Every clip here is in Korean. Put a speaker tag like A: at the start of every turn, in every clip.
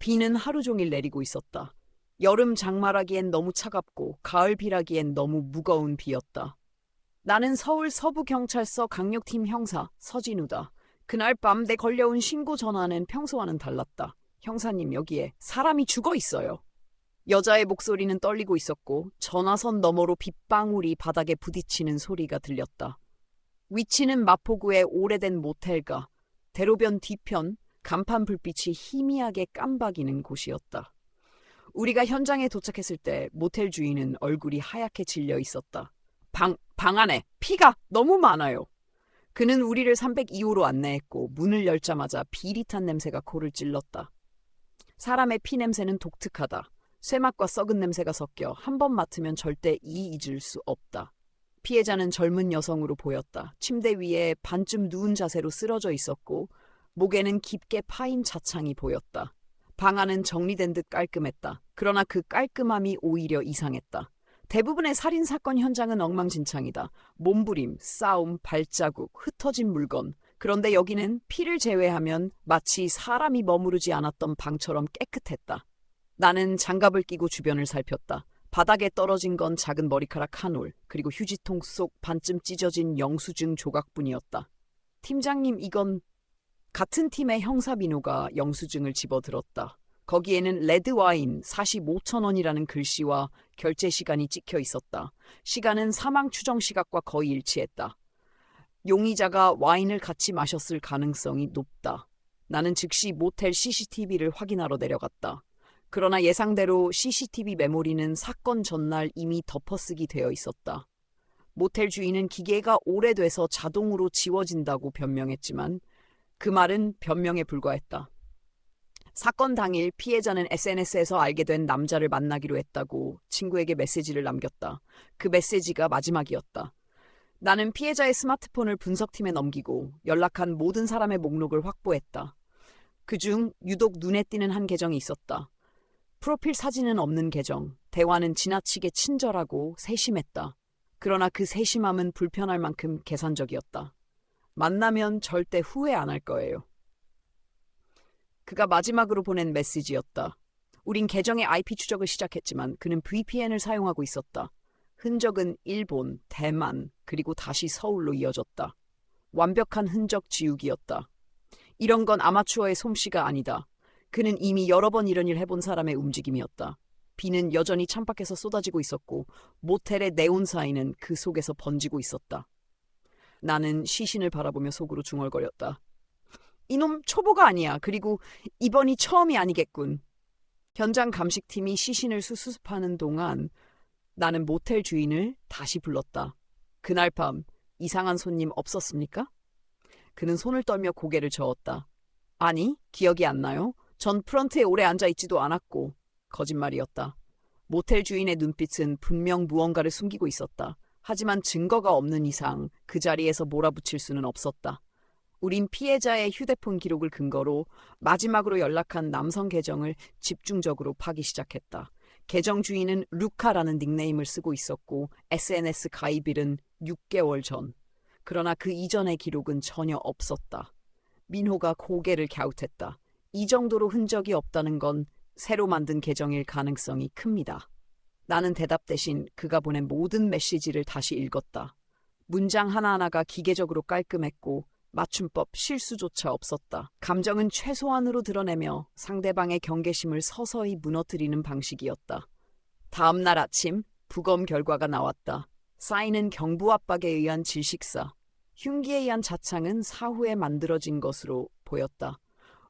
A: 비는 하루 종일 내리고 있었다. 여름 장마라기엔 너무 차갑고 가을 비라기엔 너무 무거운 비였다. 나는 서울 서부경찰서 강력팀 형사 서진우다. 그날 밤 내 걸려온 신고 전화는 평소와는 달랐다. 형사님, 여기에 사람이 죽어 있어요. 여자의 목소리는 떨리고 있었고 전화선 너머로 빗방울이 바닥에 부딪히는 소리가 들렸다. 위치는 마포구의 오래된 모텔가 대로변 뒤편 간판 불빛이 희미하게 깜박이는 곳이었다. 우리가 현장에 도착했을 때 모텔 주인은 얼굴이 하얗게 질려 있었다. 방 안에 피가 너무 많아요. 그는 우리를 302호로 안내했고 문을 열자마자 비릿한 냄새가 코를 찔렀다. 사람의 피 냄새는 독특하다. 쇠맛과 썩은 냄새가 섞여 한 번 맡으면 절대 잊을 수 없다. 피해자는 젊은 여성으로 보였다. 침대 위에 반쯤 누운 자세로 쓰러져 있었고 목에는 깊게 파인 자창이 보였다. 방 안은 정리된 듯 깔끔했다. 그러나 그 깔끔함이 오히려 이상했다. 대부분의 살인사건 현장은 엉망진창이다. 몸부림, 싸움, 발자국, 흩어진 물건. 그런데 여기는 피를 제외하면 마치 사람이 머무르지 않았던 방처럼 깨끗했다. 나는 장갑을 끼고 주변을 살폈다. 바닥에 떨어진 건 작은 머리카락 한 올, 그리고 휴지통 속 반쯤 찢어진 영수증 조각뿐이었다. 팀장님, 이건... 같은 팀의 형사 민호가 영수증을 집어들었다. 거기에는 레드와인 45,000원이라는 글씨와 결제 시간이 찍혀 있었다. 시간은 사망 추정 시각과 거의 일치했다. 용의자가 와인을 같이 마셨을 가능성이 높다. 나는 즉시 모텔 CCTV를 확인하러 내려갔다. 그러나 예상대로 CCTV 메모리는 사건 전날 이미 덮어쓰기 되어 있었다. 모텔 주인은 기계가 오래돼서 자동으로 지워진다고 변명했지만 그 말은 변명에 불과했다. 사건 당일 피해자는 SNS에서 알게 된 남자를 만나기로 했다고 친구에게 메시지를 남겼다. 그 메시지가 마지막이었다. 나는 피해자의 스마트폰을 분석팀에 넘기고 연락한 모든 사람의 목록을 확보했다. 그중 유독 눈에 띄는 한 계정이 있었다. 프로필 사진은 없는 계정, 대화는 지나치게 친절하고 세심했다. 그러나 그 세심함은 불편할 만큼 계산적이었다. 만나면 절대 후회 안 할 거예요. 그가 마지막으로 보낸 메시지였다. 우린 계정의 IP 추적을 시작했지만 그는 VPN을 사용하고 있었다. 흔적은 일본, 대만, 그리고 다시 서울로 이어졌다. 완벽한 흔적 지우기였다. 이런 건 아마추어의 솜씨가 아니다. 그는 이미 여러 번 이런 일 해본 사람의 움직임이었다. 비는 여전히 창밖에서 쏟아지고 있었고 모텔의 네온사인은 그 속에서 번지고 있었다. 나는 시신을 바라보며 속으로 중얼거렸다. 이놈 초보가 아니야. 그리고 이번이 처음이 아니겠군. 현장 감식팀이 시신을 수습하는 동안 나는 모텔 주인을 다시 불렀다. 그날 밤 이상한 손님 없었습니까? 그는 손을 떨며 고개를 저었다. 아니, 기억이 안 나요. 전 프런트에 오래 앉아있지도 않았고. 거짓말이었다. 모텔 주인의 눈빛은 분명 무언가를 숨기고 있었다. 하지만 증거가 없는 이상 그 자리에서 몰아붙일 수는 없었다. 우린 피해자의 휴대폰 기록을 근거로 마지막으로 연락한 남성 계정을 집중적으로 파기 시작했다. 계정 주인은 루카라는 닉네임을 쓰고 있었고 SNS 가입일은 6개월 전. 그러나 그 이전의 기록은 전혀 없었다. 민호가 고개를 갸웃했다. 이 정도로 흔적이 없다는 건 새로 만든 계정일 가능성이 큽니다. 나는 대답 대신 그가 보낸 모든 메시지를 다시 읽었다. 문장 하나하나가 기계적으로 깔끔했고 맞춤법 실수조차 없었다. 감정은 최소한으로 드러내며 상대방의 경계심을 서서히 무너뜨리는 방식이었다. 다음 날 아침 부검 결과가 나왔다. 사인은 경부 압박에 의한 질식사, 흉기에 의한 자창은 사후에 만들어진 것으로 보였다.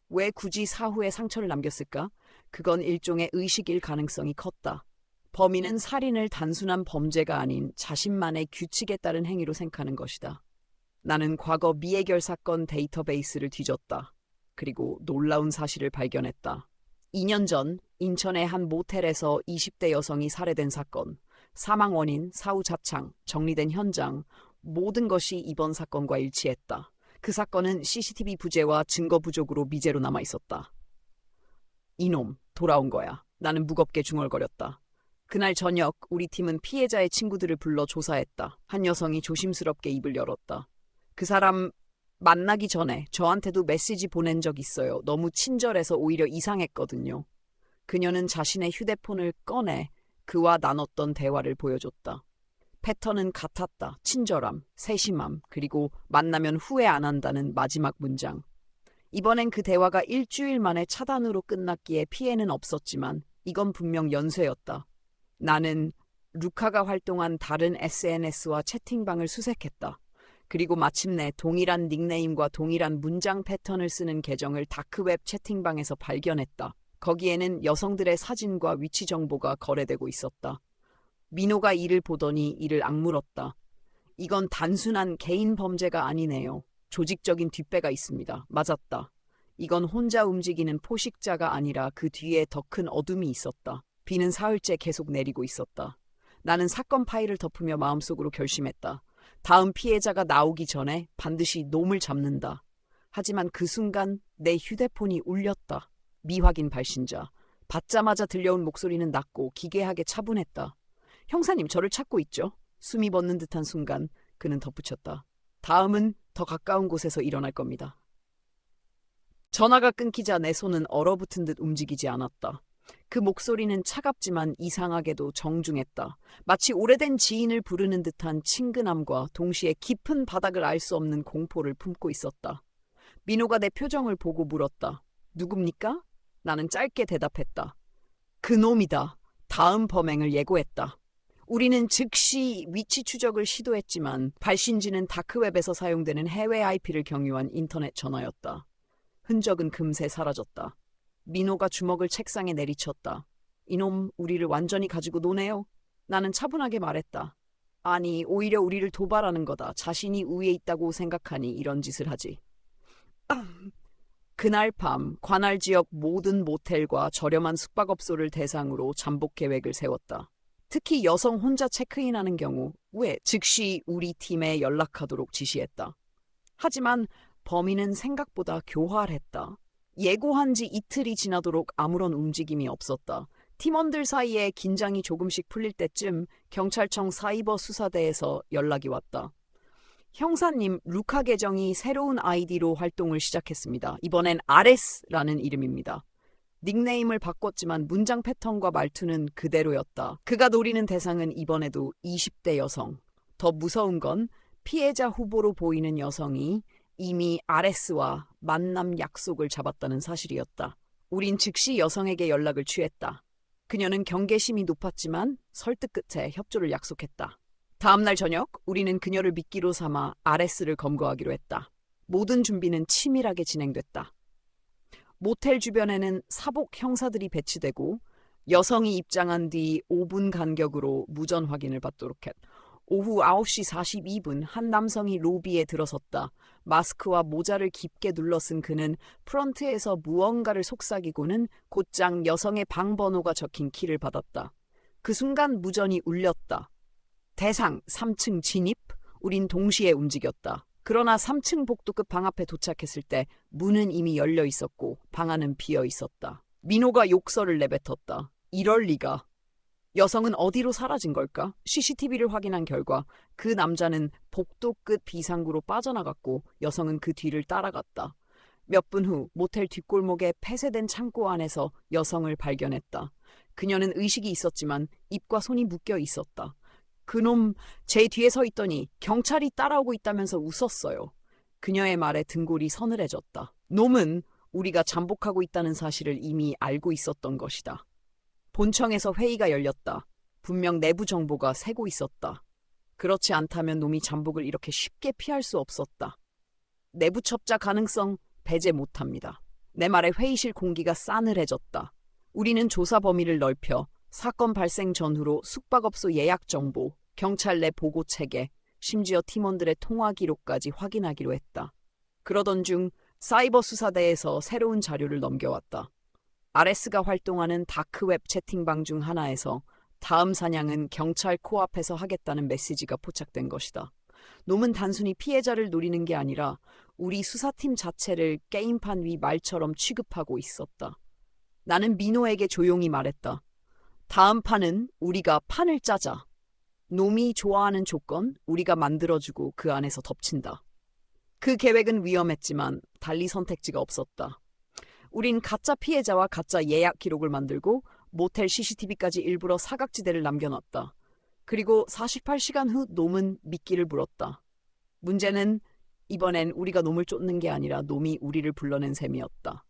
A: 왜 굳이 사후에 상처를 남겼을까? 그건 일종의 의식일 가능성이 컸다. 범인은 살인을 단순한 범죄가 아닌 자신만의 규칙에 따른 행위로 생각하는 것이다. 나는 과거 미해결 사건 데이터베이스를 뒤졌다. 그리고 놀라운 사실을 발견했다. 2년 전 인천의 한 모텔에서 20대 여성이 살해된 사건, 사망 원인, 사후 자창, 정리된 현장, 모든 것이 이번 사건과 일치했다. 그 사건은 CCTV 부재와 증거 부족으로 미제로 남아있었다. 이놈, 돌아온 거야. 나는 무겁게 중얼거렸다. 그날 저녁 우리 팀은 피해자의 친구들을 불러 조사했다. 한 여성이 조심스럽게 입을 열었다. 그 사람 만나기 전에 저한테도 메시지 보낸 적 있어요. 너무 친절해서 오히려 이상했거든요. 그녀는 자신의 휴대폰을 꺼내 그와 나눴던 대화를 보여줬다. 패턴은 같았다. 친절함, 세심함, 그리고 만나면 후회 안 한다는 마지막 문장. 이번엔 그 대화가 일주일 만에 차단으로 끝났기에 피해는 없었지만 이건 분명 연쇄였다. 나는 루카가 활동한 다른 SNS와 채팅방을 수색했다. 그리고 마침내 동일한 닉네임과 동일한 문장 패턴을 쓰는 계정을 다크웹 채팅방에서 발견했다. 거기에는 여성들의 사진과 위치 정보가 거래되고 있었다. 민호가 이를 보더니 이를 악물었다. 이건 단순한 개인 범죄가 아니네요. 조직적인 뒷배가 있습니다. 맞았다. 이건 혼자 움직이는 포식자가 아니라 그 뒤에 더 큰 어둠이 있었다. 비는 사흘째 계속 내리고 있었다. 나는 사건 파일을 덮으며 마음속으로 결심했다. 다음 피해자가 나오기 전에 반드시 놈을 잡는다. 하지만 그 순간 내 휴대폰이 울렸다. 미확인 발신자. 받자마자 들려온 목소리는 낮고 기괴하게 차분했다. 형사님, 저를 찾고 있죠? 숨이 멎는 듯한 순간 그는 덧붙였다. 다음은 더 가까운 곳에서 일어날 겁니다. 전화가 끊기자 내 손은 얼어붙은 듯 움직이지 않았다. 그 목소리는 차갑지만 이상하게도 정중했다. 마치 오래된 지인을 부르는 듯한 친근함과 동시에 깊은 바닥을 알 수 없는 공포를 품고 있었다. 민호가 내 표정을 보고 물었다. 누굽니까? 나는 짧게 대답했다. 그놈이다. 다음 범행을 예고했다. 우리는 즉시 위치 추적을 시도했지만 발신지는 다크웹에서 사용되는 해외 IP를 경유한 인터넷 전화였다. 흔적은 금세 사라졌다. 민호가 주먹을 책상에 내리쳤다. 이놈 우리를 완전히 가지고 노네요. 나는 차분하게 말했다. 아니, 오히려 우리를 도발하는 거다. 자신이 우위에 있다고 생각하니 이런 짓을 하지. 그날 밤 관할 지역 모든 모텔과 저렴한 숙박업소를 대상으로 잠복 계획을 세웠다. 특히 여성 혼자 체크인하는 경우 즉시 우리 팀에 연락하도록 지시했다. 하지만 범인은 생각보다 교활했다. 예고한 지 이틀이 지나도록 아무런 움직임이 없었다. 팀원들 사이에 긴장이 조금씩 풀릴 때쯤 경찰청 사이버 수사대에서 연락이 왔다. 형사님, 루카 계정이 새로운 아이디로 활동을 시작했습니다. 이번엔 아레스라는 이름입니다. 닉네임을 바꿨지만 문장 패턴과 말투는 그대로였다. 그가 노리는 대상은 이번에도 20대 여성. 더 무서운 건 피해자 후보로 보이는 여성이 이미 아레스와 만남 약속을 잡았다는 사실이었다. 우린 즉시 여성에게 연락을 취했다. 그녀는 경계심이 높았지만 설득 끝에 협조를 약속했다. 다음 날 저녁 우리는 그녀를 미끼로 삼아 아레스를 검거하기로 했다. 모든 준비는 치밀하게 진행됐다. 모텔 주변에는 사복 형사들이 배치되고 여성이 입장한 뒤 5분 간격으로 무전 확인을 받도록 했다. 오후 9시 42분 한 남성이 로비에 들어섰다. 마스크와 모자를 깊게 눌러쓴 그는 프런트에서 무언가를 속삭이고는 곧장 여성의 방 번호가 적힌 키를 받았다. 그 순간 무전이 울렸다. 대상 3층 진입. 우린 동시에 움직였다. 그러나 3층 복도급 방 앞에 도착했을 때 문은 이미 열려 있었고 방 안은 비어 있었다. 민호가 욕설을 내뱉었다. 이럴 리가. 여성은 어디로 사라진 걸까? CCTV를 확인한 결과 그 남자는 복도 끝 비상구로 빠져나갔고 여성은 그 뒤를 따라갔다. 몇 분 후 모텔 뒷골목의 폐쇄된 창고 안에서 여성을 발견했다. 그녀는 의식이 있었지만 입과 손이 묶여 있었다. 그놈 제 뒤에 서 있더니 경찰이 따라오고 있다면서 웃었어요. 그녀의 말에 등골이 서늘해졌다. 놈은 우리가 잠복하고 있다는 사실을 이미 알고 있었던 것이다. 본청에서 회의가 열렸다. 분명 내부 정보가 새고 있었다. 그렇지 않다면 놈이 잠복을 이렇게 쉽게 피할 수 없었다. 내부 첩자 가능성 배제 못합니다. 내 말에 회의실 공기가 싸늘해졌다. 우리는 조사 범위를 넓혀 사건 발생 전후로 숙박업소 예약 정보, 경찰 내 보고 체계, 심지어 팀원들의 통화 기록까지 확인하기로 했다. 그러던 중 사이버 수사대에서 새로운 자료를 넘겨왔다. 아레스가 활동하는 다크웹 채팅방 중 하나에서 다음 사냥은 경찰 코앞에서 하겠다는 메시지가 포착된 것이다. 놈은 단순히 피해자를 노리는 게 아니라 우리 수사팀 자체를 게임판 위 말처럼 취급하고 있었다. 나는 민호에게 조용히 말했다. 다음 판은 우리가 판을 짜자. 놈이 좋아하는 조건 우리가 만들어주고 그 안에서 덮친다. 그 계획은 위험했지만 달리 선택지가 없었다. 우린 가짜 피해자와 가짜 예약 기록을 만들고 모텔 CCTV까지 일부러 사각지대를 남겨놨다. 그리고 48시간 후 놈은 미끼를 물었다. 문제는 이번엔 우리가 놈을 쫓는 게 아니라 놈이 우리를 불러낸 셈이었다.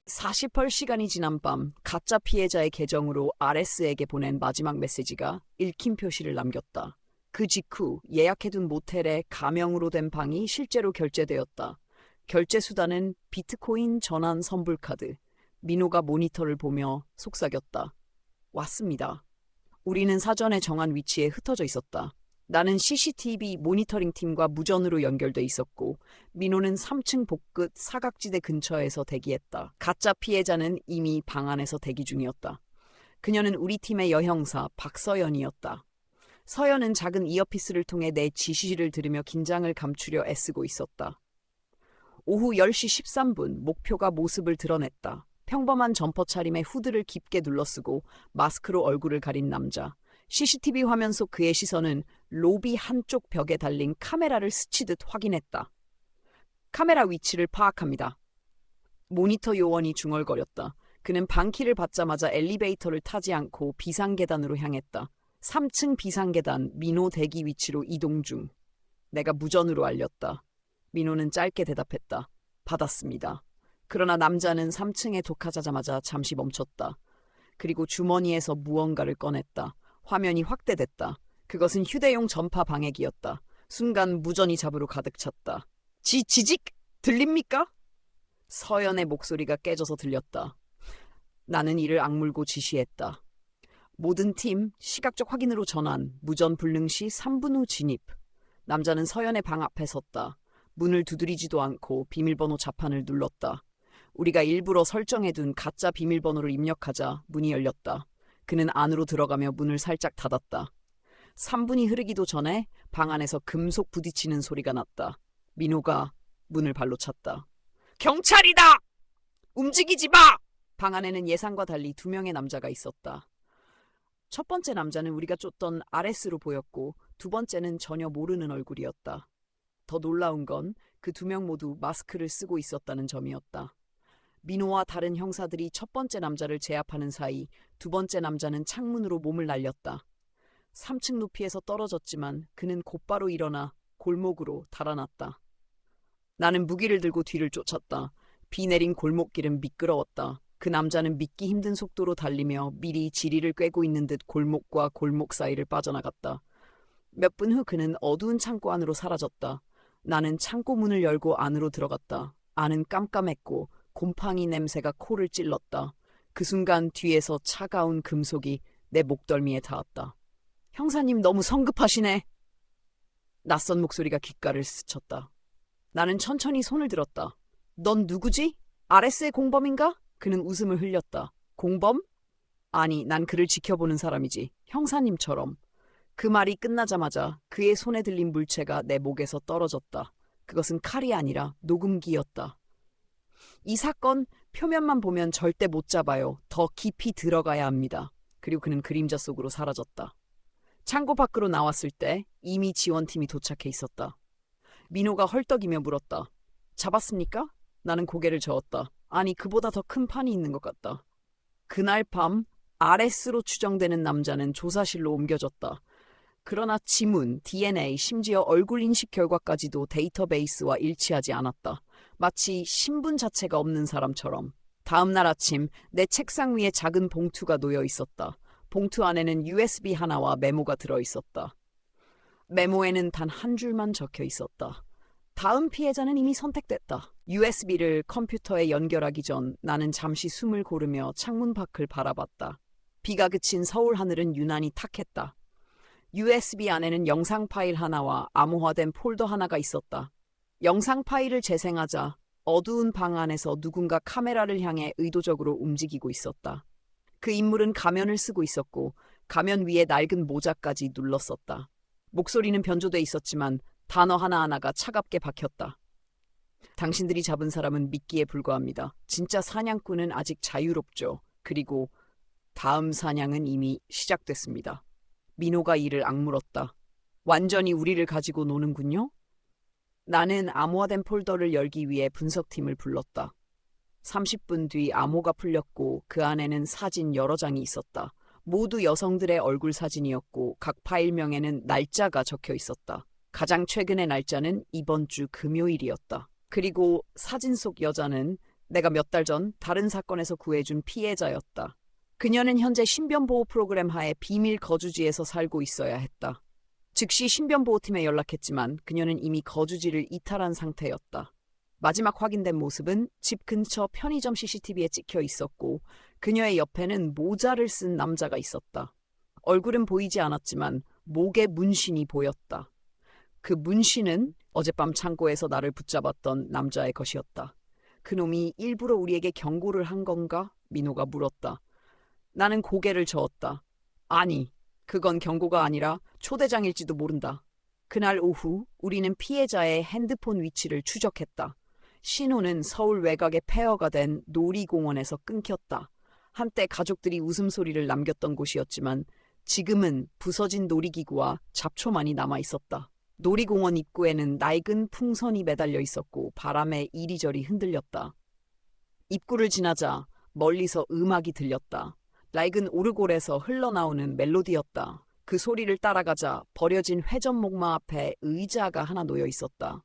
A: 48시간이 지난 밤 가짜 피해자의 계정으로 RS에게 보낸 마지막 메시지가 읽힘 표시를 남겼다. 그 직후 예약해둔 모텔에 가명으로 된 방이 실제로 결제되었다. 결제 수단은 비트코인 전환 선불카드. 민호가 모니터를 보며 속삭였다. 왔습니다. 우리는 사전에 정한 위치에 흩어져 있었다. 나는 CCTV 모니터링 팀과 무전으로 연결돼 있었고 민호는 3층 복끝 사각지대 근처에서 대기했다. 가짜 피해자는 이미 방 안에서 대기 중이었다. 그녀는 우리 팀의 여형사 박서연이었다. 서연은 작은 이어피스를 통해 내 지시를 들으며 긴장을 감추려 애쓰고 있었다. 오후 10시 13분 목표가 모습을 드러냈다. 평범한 점퍼 차림에 후드를 깊게 둘러쓰고 마스크로 얼굴을 가린 남자. CCTV 화면 속 그의 시선은 로비 한쪽 벽에 달린 카메라를 스치듯 확인했다. 카메라 위치를 파악합니다. 모니터 요원이 중얼거렸다. 그는 방키를 받자마자 엘리베이터를 타지 않고 비상계단으로 향했다. 3층 비상계단 민호 대기 위치로 이동 중. 내가 무전으로 알렸다. 민호는 짧게 대답했다. 받았습니다. 그러나 남자는 3층에 도착하자마자 잠시 멈췄다. 그리고 주머니에서 무언가를 꺼냈다. 화면이 확대됐다. 그것은 휴대용 전파 방해기였다. 순간 무전이 잡으로 가득 찼다. 지직! 들립니까? 서연의 목소리가 깨져서 들렸다. 나는 이를 악물고 지시했다. 모든 팀, 시각적 확인으로 전환, 무전 불능 시 3분 후 진입. 남자는 서연의 방 앞에 섰다. 문을 두드리지도 않고 비밀번호 자판을 눌렀다. 우리가 일부러 설정해둔 가짜 비밀번호를 입력하자 문이 열렸다. 그는 안으로 들어가며 문을 살짝 닫았다. 3분이 흐르기도 전에 방 안에서 금속 부딪히는 소리가 났다. 민호가 문을 발로 찼다. 경찰이다! 움직이지 마! 방 안에는 예상과 달리 2명의 남자가 있었다. 첫 번째 남자는 우리가 쫓던 RS로 보였고 두 번째는 전혀 모르는 얼굴이었다. 더 놀라운 건 그 2명 모두 마스크를 쓰고 있었다는 점이었다. 민호와 다른 형사들이 첫 번째 남자를 제압하는 사이 두 번째 남자는 창문으로 몸을 날렸다. 3층 높이에서 떨어졌지만 그는 곧바로 일어나 골목으로 달아났다. 나는 무기를 들고 뒤를 쫓았다. 비 내린 골목길은 미끄러웠다. 그 남자는 믿기 힘든 속도로 달리며 미리 지리를 꿰고 있는 듯 골목과 골목 사이를 빠져나갔다. 몇 분 후 그는 어두운 창고 안으로 사라졌다. 나는 창고 문을 열고 안으로 들어갔다. 안은 깜깜했고 곰팡이 냄새가 코를 찔렀다. 그 순간 뒤에서 차가운 금속이 내 목덜미에 닿았다. 형사님 너무 성급하시네. 낯선 목소리가 귓가를 스쳤다. 나는 천천히 손을 들었다. 넌 누구지? RS의 공범인가? 그는 웃음을 흘렸다. 공범? 아니, 난 그를 지켜보는 사람이지. 형사님처럼. 그 말이 끝나자마자 그의 손에 들린 물체가 내 목에서 떨어졌다. 그것은 칼이 아니라 녹음기였다. 이 사건 표면만 보면 절대 못 잡아요. 더 깊이 들어가야 합니다. 그리고 그는 그림자 속으로 사라졌다. 창고 밖으로 나왔을 때 이미 지원팀이 도착해 있었다. 민호가 헐떡이며 물었다. 잡았습니까? 나는 고개를 저었다. 아니, 그보다 더 큰 판이 있는 것 같다. 그날 밤 RS로 추정되는 남자는 조사실로 옮겨졌다. 그러나 지문, DNA, 심지어 얼굴 인식 결과까지도 데이터베이스와 일치하지 않았다. 마치 신분 자체가 없는 사람처럼. 다음 날 아침 내 책상 위에 작은 봉투가 놓여 있었다. 봉투 안에는 USB 하나와 메모가 들어있었다. 메모에는 단 한 줄만 적혀 있었다. 다음 피해자는 이미 선택됐다. USB를 컴퓨터에 연결하기 전 나는 잠시 숨을 고르며 창문 밖을 바라봤다. 비가 그친 서울 하늘은 유난히 탁했다. USB 안에는 영상 파일 하나와 암호화된 폴더 하나가 있었다. 영상 파일을 재생하자 어두운 방 안에서 누군가 카메라를 향해 의도적으로 움직이고 있었다. 그 인물은 가면을 쓰고 있었고 가면 위에 낡은 모자까지 눌렀었다. 목소리는 변조돼 있었지만 단어 하나하나가 차갑게 박혔다. 당신들이 잡은 사람은 미끼에 불과합니다. 진짜 사냥꾼은 아직 자유롭죠. 그리고 다음 사냥은 이미 시작됐습니다. 민호가 이를 악물었다. 완전히 우리를 가지고 노는군요? 나는 암호화된 폴더를 열기 위해 분석팀을 불렀다. 30분 뒤 암호가 풀렸고 그 안에는 사진 여러 장이 있었다. 모두 여성들의 얼굴 사진이었고 각 파일명에는 날짜가 적혀 있었다. 가장 최근의 날짜는 이번 주 금요일이었다. 그리고 사진 속 여자는 내가 몇 달 전 다른 사건에서 구해준 피해자였다. 그녀는 현재 신변보호 프로그램 하에 비밀 거주지에서 살고 있어야 했다. 즉시 신변보호팀에 연락했지만 그녀는 이미 거주지를 이탈한 상태였다. 마지막 확인된 모습은 집 근처 편의점 CCTV에 찍혀 있었고 그녀의 옆에는 모자를 쓴 남자가 있었다. 얼굴은 보이지 않았지만 목에 문신이 보였다. 그 문신은 어젯밤 창고에서 나를 붙잡았던 남자의 것이었다. 그놈이 일부러 우리에게 경고를 한 건가? 민호가 물었다. 나는 고개를 저었다. 아니, 그건 경고가 아니라 초대장일지도 모른다. 그날 오후 우리는 피해자의 핸드폰 위치를 추적했다. 신호는 서울 외곽의 폐허가 된 놀이공원에서 끊겼다. 한때 가족들이 웃음소리를 남겼던 곳이었지만 지금은 부서진 놀이기구와 잡초만이 남아있었다. 놀이공원 입구에는 낡은 풍선이 매달려 있었고 바람에 이리저리 흔들렸다. 입구를 지나자 멀리서 음악이 들렸다. 낡은 오르골에서 흘러나오는 멜로디였다. 그 소리를 따라가자 버려진 회전목마 앞에 의자가 하나 놓여 있었다.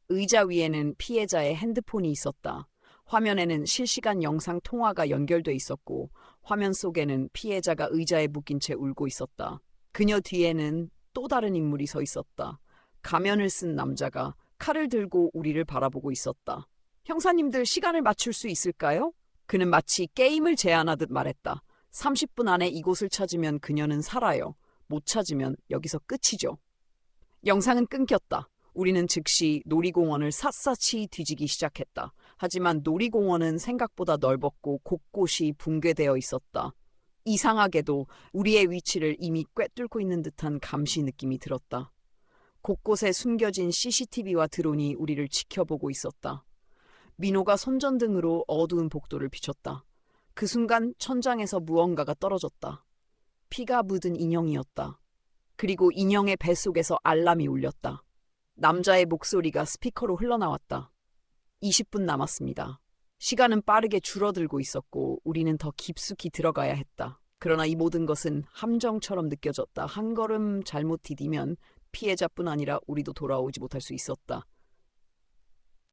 A: 의자 위에는 피해자의 핸드폰이 있었다. 화면에는 실시간 영상 통화가 연결돼 있었고 화면 속에는 피해자가 의자에 묶인 채 울고 있었다. 그녀 뒤에는 또 다른 인물이 서 있었다. 가면을 쓴 남자가 칼을 들고 우리를 바라보고 있었다. 형사님들 시간을 맞출 수 있을까요? 그는 마치 게임을 제안하듯 말했다. 30분 안에 이곳을 찾으면 그녀는 살아요. 못 찾으면 여기서 끝이죠. 영상은 끊겼다. 우리는 즉시 놀이공원을 샅샅이 뒤지기 시작했다. 하지만 놀이공원은 생각보다 넓었고 곳곳이 붕괴되어 있었다. 이상하게도 우리의 위치를 이미 꿰뚫고 있는 듯한 감시 느낌이 들었다. 곳곳에 숨겨진 CCTV와 드론이 우리를 지켜보고 있었다. 민호가 손전등으로 어두운 복도를 비췄다. 그 순간 천장에서 무언가가 떨어졌다. 피가 묻은 인형이었다. 그리고 인형의 뱃속에서 알람이 울렸다. 남자의 목소리가 스피커로 흘러나왔다. 20분 남았습니다. 시간은 빠르게 줄어들고 있었고 우리는 더 깊숙이 들어가야 했다. 그러나 이 모든 것은 함정처럼 느껴졌다. 한 걸음 잘못 디디면 피해자뿐 아니라 우리도 돌아오지 못할 수 있었다.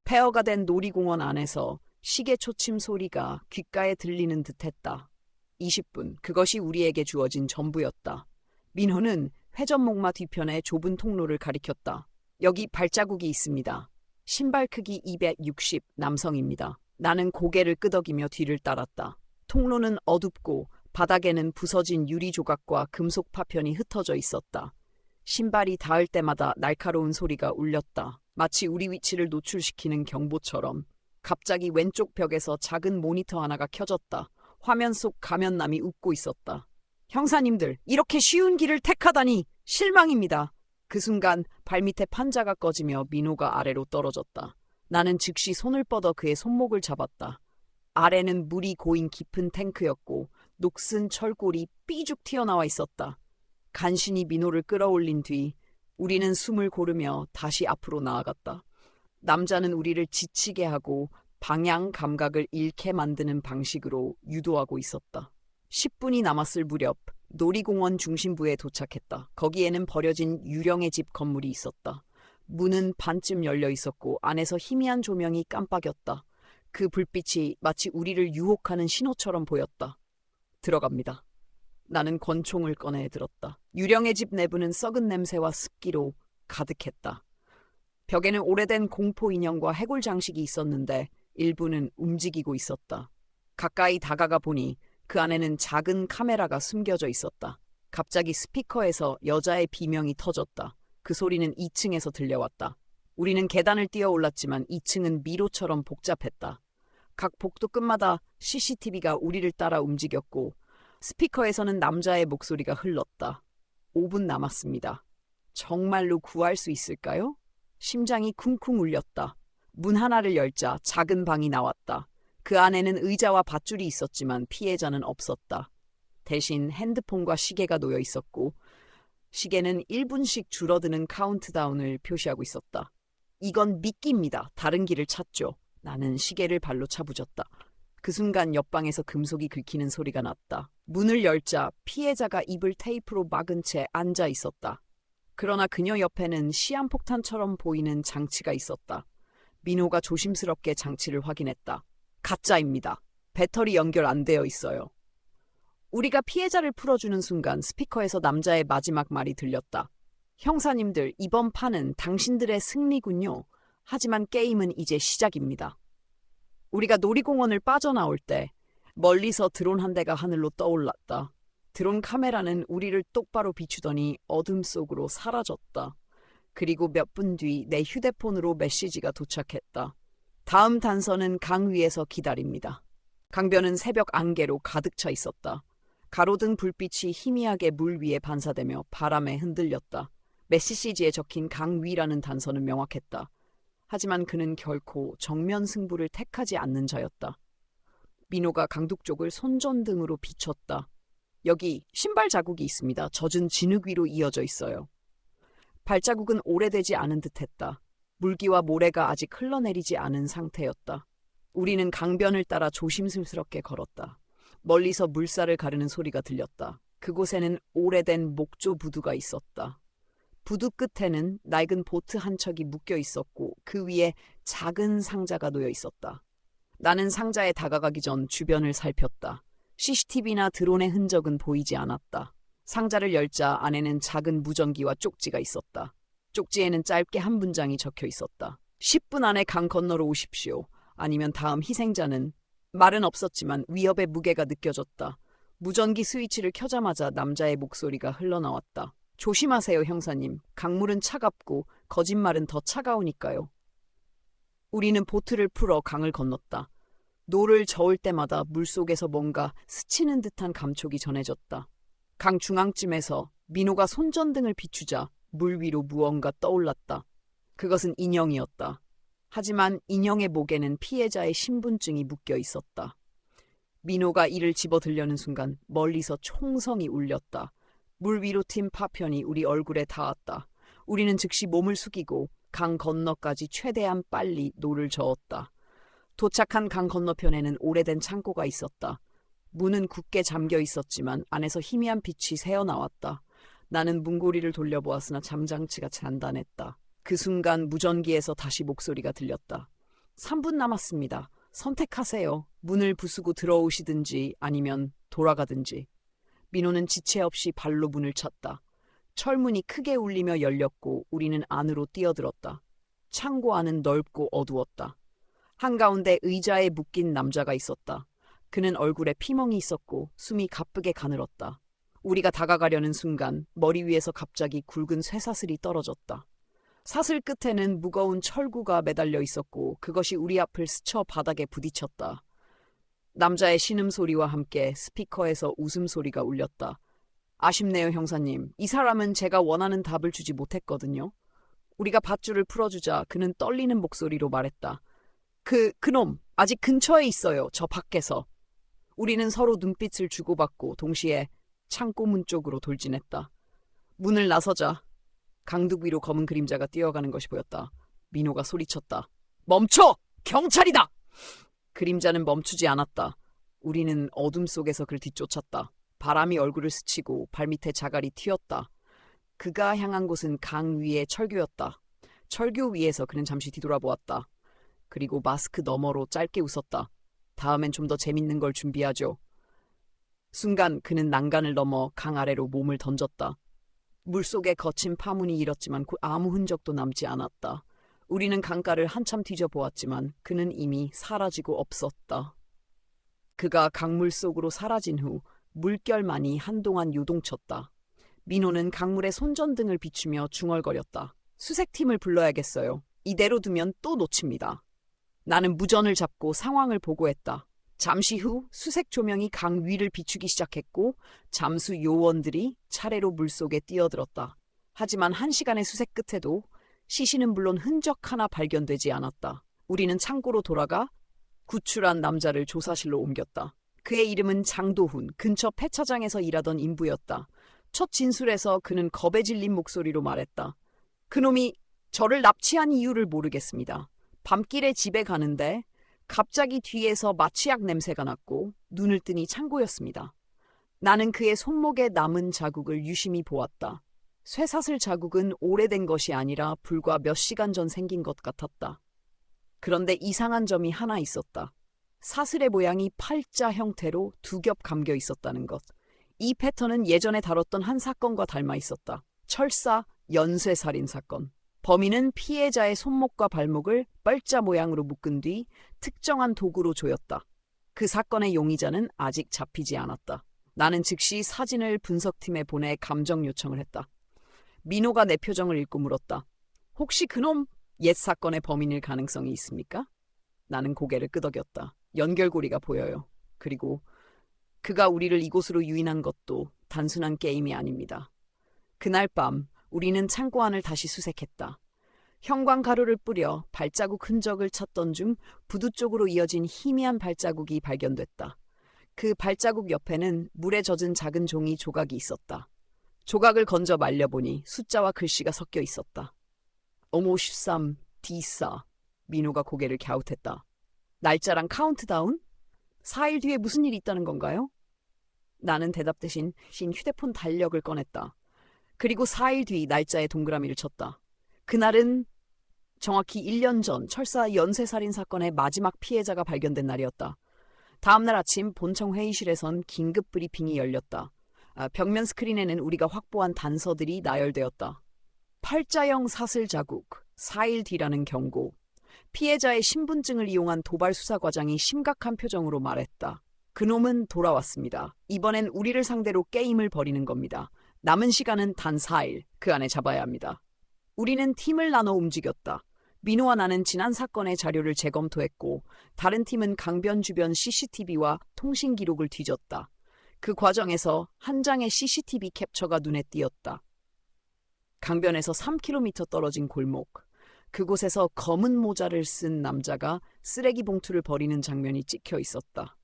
A: 폐허가 된 놀이공원 안에서 시계 초침 소리가 귓가에 들리는 듯했다. 20분, 그것이 우리에게 주어진 전부였다. 민호는 회전목마 뒤편의 좁은 통로를 가리켰다. 여기 발자국이 있습니다. 신발 크기 260, 남성입니다. 나는 고개를 끄덕이며 뒤를 따랐다. 통로는 어둡고 바닥에는 부서진 유리 조각과 금속 파편이 흩어져 있었다. 신발이 닿을 때마다 날카로운 소리가 울렸다. 마치 우리 위치를 노출시키는 경보처럼. 갑자기 왼쪽 벽에서 작은 모니터 하나가 켜졌다. 화면 속 가면남이 웃고 있었다. 형사님들, 이렇게 쉬운 길을 택하다니 실망입니다. 그 순간 발밑에 판자가 꺼지며 민호가 아래로 떨어졌다. 나는 즉시 손을 뻗어 그의 손목을 잡았다. 아래는 물이 고인 깊은 탱크였고 녹슨 철골이 삐죽 튀어나와 있었다. 간신히 민호를 끌어올린 뒤 우리는 숨을 고르며 다시 앞으로 나아갔다. 남자는 우리를 지치게 하고 방향 감각을 잃게 만드는 방식으로 유도하고 있었다. 10분이 남았을 무렵 놀이공원 중심부에 도착했다. 거기에는 버려진 유령의 집 건물이 있었다. 문은 반쯤 열려 있었고 안에서 희미한 조명이 깜빡였다. 그 불빛이 마치 우리를 유혹하는 신호처럼 보였다. 들어갑니다. 나는 권총을 꺼내 들었다. 유령의 집 내부는 썩은 냄새와 습기로 가득했다. 벽에는 오래된 공포 인형과 해골 장식이 있었는데 일부는 움직이고 있었다. 가까이 다가가 보니 그 안에는 작은 카메라가 숨겨져 있었다. 갑자기 스피커에서 여자의 비명이 터졌다. 그 소리는 2층에서 들려왔다. 우리는 계단을 뛰어 올랐지만 2층은 미로처럼 복잡했다. 각 복도 끝마다 CCTV가 우리를 따라 움직였고 스피커에서는 남자의 목소리가 흘렀다. 5분 남았습니다. 정말로 구할 수 있을까요? 심장이 쿵쿵 울렸다. 문 하나를 열자 작은 방이 나왔다. 그 안에는 의자와 밧줄이 있었지만 피해자는 없었다. 대신 핸드폰과 시계가 놓여 있었고 시계는 1분씩 줄어드는 카운트다운을 표시하고 있었다. 이건 미끼입니다. 다른 길을 찾죠. 나는 시계를 발로 차부졌다. 그 순간 옆방에서 금속이 긁히는 소리가 났다. 문을 열자 피해자가 입을 테이프로 막은 채 앉아 있었다. 그러나 그녀 옆에는 시한폭탄처럼 보이는 장치가 있었다. 민호가 조심스럽게 장치를 확인했다. 가짜입니다. 배터리 연결 안 되어 있어요. 우리가 피해자를 풀어주는 순간 스피커에서 남자의 마지막 말이 들렸다. 형사님들, 이번 판은 당신들의 승리군요. 하지만 게임은 이제 시작입니다. 우리가 놀이공원을 빠져나올 때 멀리서 드론 한 대가 하늘로 떠올랐다. 드론 카메라는 우리를 똑바로 비추더니 어둠 속으로 사라졌다. 그리고 몇 분 뒤 내 휴대폰으로 메시지가 도착했다. 다음 단서는 강 위에서 기다립니다. 강변은 새벽 안개로 가득 차 있었다. 가로등 불빛이 희미하게 물 위에 반사되며 바람에 흔들렸다. 메시지에 적힌 강 위라는 단서는 명확했다. 하지만 그는 결코 정면 승부를 택하지 않는 자였다. 민호가 강둑 쪽을 손전등으로 비췄다. 여기 신발 자국이 있습니다. 젖은 진흙 위로 이어져 있어요. 발자국은 오래되지 않은 듯했다. 물기와 모래가 아직 흘러내리지 않은 상태였다. 우리는 강변을 따라 조심스럽게 걸었다. 멀리서 물살을 가르는 소리가 들렸다. 그곳에는 오래된 목조 부두가 있었다. 부두 끝에는 낡은 보트 한 척이 묶여 있었고 그 위에 작은 상자가 놓여 있었다. 나는 상자에 다가가기 전 주변을 살폈다. CCTV나 드론의 흔적은 보이지 않았다. 상자를 열자 안에는 작은 무전기와 쪽지가 있었다. 쪽지에는 짧게 한 문장이 적혀 있었다. 10분 안에 강 건너로 오십시오. 아니면 다음 희생자는... 말은 없었지만 위협의 무게가 느껴졌다. 무전기 스위치를 켜자마자 남자의 목소리가 흘러나왔다. 조심하세요, 형사님. 강물은 차갑고 거짓말은 더 차가우니까요. 우리는 보트를 풀어 강을 건넜다. 노를 저을 때마다 물속에서 뭔가 스치는 듯한 감촉이 전해졌다. 강 중앙쯤에서 민호가 손전등을 비추자 물 위로 무언가 떠올랐다. 그것은 인형이었다. 하지만 인형의 목에는 피해자의 신분증이 묶여 있었다. 민호가 이를 집어들려는 순간 멀리서 총성이 울렸다. 물 위로 튄 파편이 우리 얼굴에 닿았다. 우리는 즉시 몸을 숙이고 강 건너까지 최대한 빨리 노를 저었다. 도착한 강 건너편에는 오래된 창고가 있었다. 문은 굳게 잠겨 있었지만 안에서 희미한 빛이 새어나왔다. 나는 문고리를 돌려보았으나 잠장치가 단단했다. 그 순간 무전기에서 다시 목소리가 들렸다. 3분 남았습니다. 선택하세요. 문을 부수고 들어오시든지 아니면 돌아가든지. 민호는 지체 없이 발로 문을 찼다. 철문이 크게 울리며 열렸고 우리는 안으로 뛰어들었다. 창고 안은 넓고 어두웠다. 한가운데 의자에 묶인 남자가 있었다. 그는 얼굴에 피멍이 있었고 숨이 가쁘게 가늘었다. 우리가 다가가려는 순간 머리 위에서 갑자기 굵은 쇠사슬이 떨어졌다. 사슬 끝에는 무거운 철구가 매달려 있었고 그것이 우리 앞을 스쳐 바닥에 부딪혔다. 남자의 신음소리와 함께 스피커에서 웃음소리가 울렸다. 아쉽네요, 형사님. 이 사람은 제가 원하는 답을 주지 못했거든요. 우리가 밧줄을 풀어주자 그는 떨리는 목소리로 말했다. 그놈 아직 근처에 있어요. 저 밖에서. 우리는 서로 눈빛을 주고받고 동시에 창고 문 쪽으로 돌진했다. 문을 나서자 강둑 위로 검은 그림자가 뛰어가는 것이 보였다. 민호가 소리쳤다. 멈춰! 경찰이다! 그림자는 멈추지 않았다. 우리는 어둠 속에서 그를 뒤쫓았다. 바람이 얼굴을 스치고 발밑에 자갈이 튀었다. 그가 향한 곳은 강 위의 철교였다. 철교 위에서 그는 잠시 뒤돌아보았다. 그리고 마스크 너머로 짧게 웃었다. 다음엔 좀 더 재밌는 걸 준비하죠. 순간 그는 난간을 넘어 강 아래로 몸을 던졌다. 물속에 거친 파문이 일었지만 아무 흔적도 남지 않았다. 우리는 강가를 한참 뒤져보았지만 그는 이미 사라지고 없었다. 그가 강물 속으로 사라진 후 물결만이 한동안 요동쳤다. 민호는 강물에 손전등을 비추며 중얼거렸다. 수색팀을 불러야겠어요. 이대로 두면 또 놓칩니다. 나는 무전을 잡고 상황을 보고했다. 잠시 후 수색 조명이 강 위를 비추기 시작했고 잠수 요원들이 차례로 물속에 뛰어들었다. 하지만 1시간의 수색 끝에도 시신은 물론 흔적 하나 발견되지 않았다. 우리는 창고로 돌아가 구출한 남자를 조사실로 옮겼다. 그의 이름은 장도훈, 근처 폐차장에서 일하던 인부였다. 첫 진술에서 그는 겁에 질린 목소리로 말했다. 그놈이 저를 납치한 이유를 모르겠습니다. 밤길에 집에 가는데 갑자기 뒤에서 마취약 냄새가 났고 눈을 뜨니 창고였습니다. 나는 그의 손목에 남은 자국을 유심히 보았다. 쇠사슬 자국은 오래된 것이 아니라 불과 몇 시간 전 생긴 것 같았다. 그런데 이상한 점이 하나 있었다. 사슬의 모양이 팔자 형태로 두 겹 감겨 있었다는 것. 이 패턴은 예전에 다뤘던 한 사건과 닮아 있었다. 철사 연쇄살인 사건. 범인은 피해자의 손목과 발목을 뻘자 모양으로 묶은 뒤 특정한 도구로 조였다. 그 사건의 용의자는 아직 잡히지 않았다. 나는 즉시 사진을 분석팀에 보내 감정 요청을 했다. 민호가 내 표정을 읽고 물었다. 혹시 그놈 옛 사건의 범인일 가능성이 있습니까? 나는 고개를 끄덕였다. 연결고리가 보여요. 그리고 그가 우리를 이곳으로 유인한 것도 단순한 게임이 아닙니다. 그날 밤 우리는 창고 안을 다시 수색했다. 형광가루를 뿌려 발자국 흔적을 찾던 중 부두 쪽으로 이어진 희미한 발자국이 발견됐다. 그 발자국 옆에는 물에 젖은 작은 종이 조각이 있었다. 조각을 건져 말려보니 숫자와 글씨가 섞여 있었다. 53 D4. 민호가 고개를 갸웃했다. 날짜랑 카운트다운? 4일 뒤에 무슨 일이 있다는 건가요? 나는 대답 대신 휴대폰 달력을 꺼냈다. 그리고 4일 뒤 날짜에 동그라미를 쳤다. 그날은 정확히 1년 전 철사 연쇄살인 사건의 마지막 피해자가 발견된 날이었다. 다음날 아침 본청 회의실에선 긴급 브리핑이 열렸다. 벽면 스크린에는 우리가 확보한 단서들이 나열되었다. 팔자형 사슬 자국, 4일 뒤라는 경고. 피해자의 신분증을 이용한 도발 수사과장이 심각한 표정으로 말했다. 그놈은 돌아왔습니다. 이번엔 우리를 상대로 게임을 벌이는 겁니다. 남은 시간은 단 4일, 그 안에 잡아야 합니다. 우리는 팀을 나눠 움직였다. 민호와 나는 지난 사건의 자료를 재검토했고 다른 팀은 강변 주변 CCTV와 통신 기록을 뒤졌다. 그 과정에서 한 장의 CCTV 캡처가 눈에 띄었다. 강변에서 3km 떨어진 골목. 그곳에서 검은 모자를 쓴 남자가 쓰레기 봉투를 버리는 장면이 찍혀 있었다.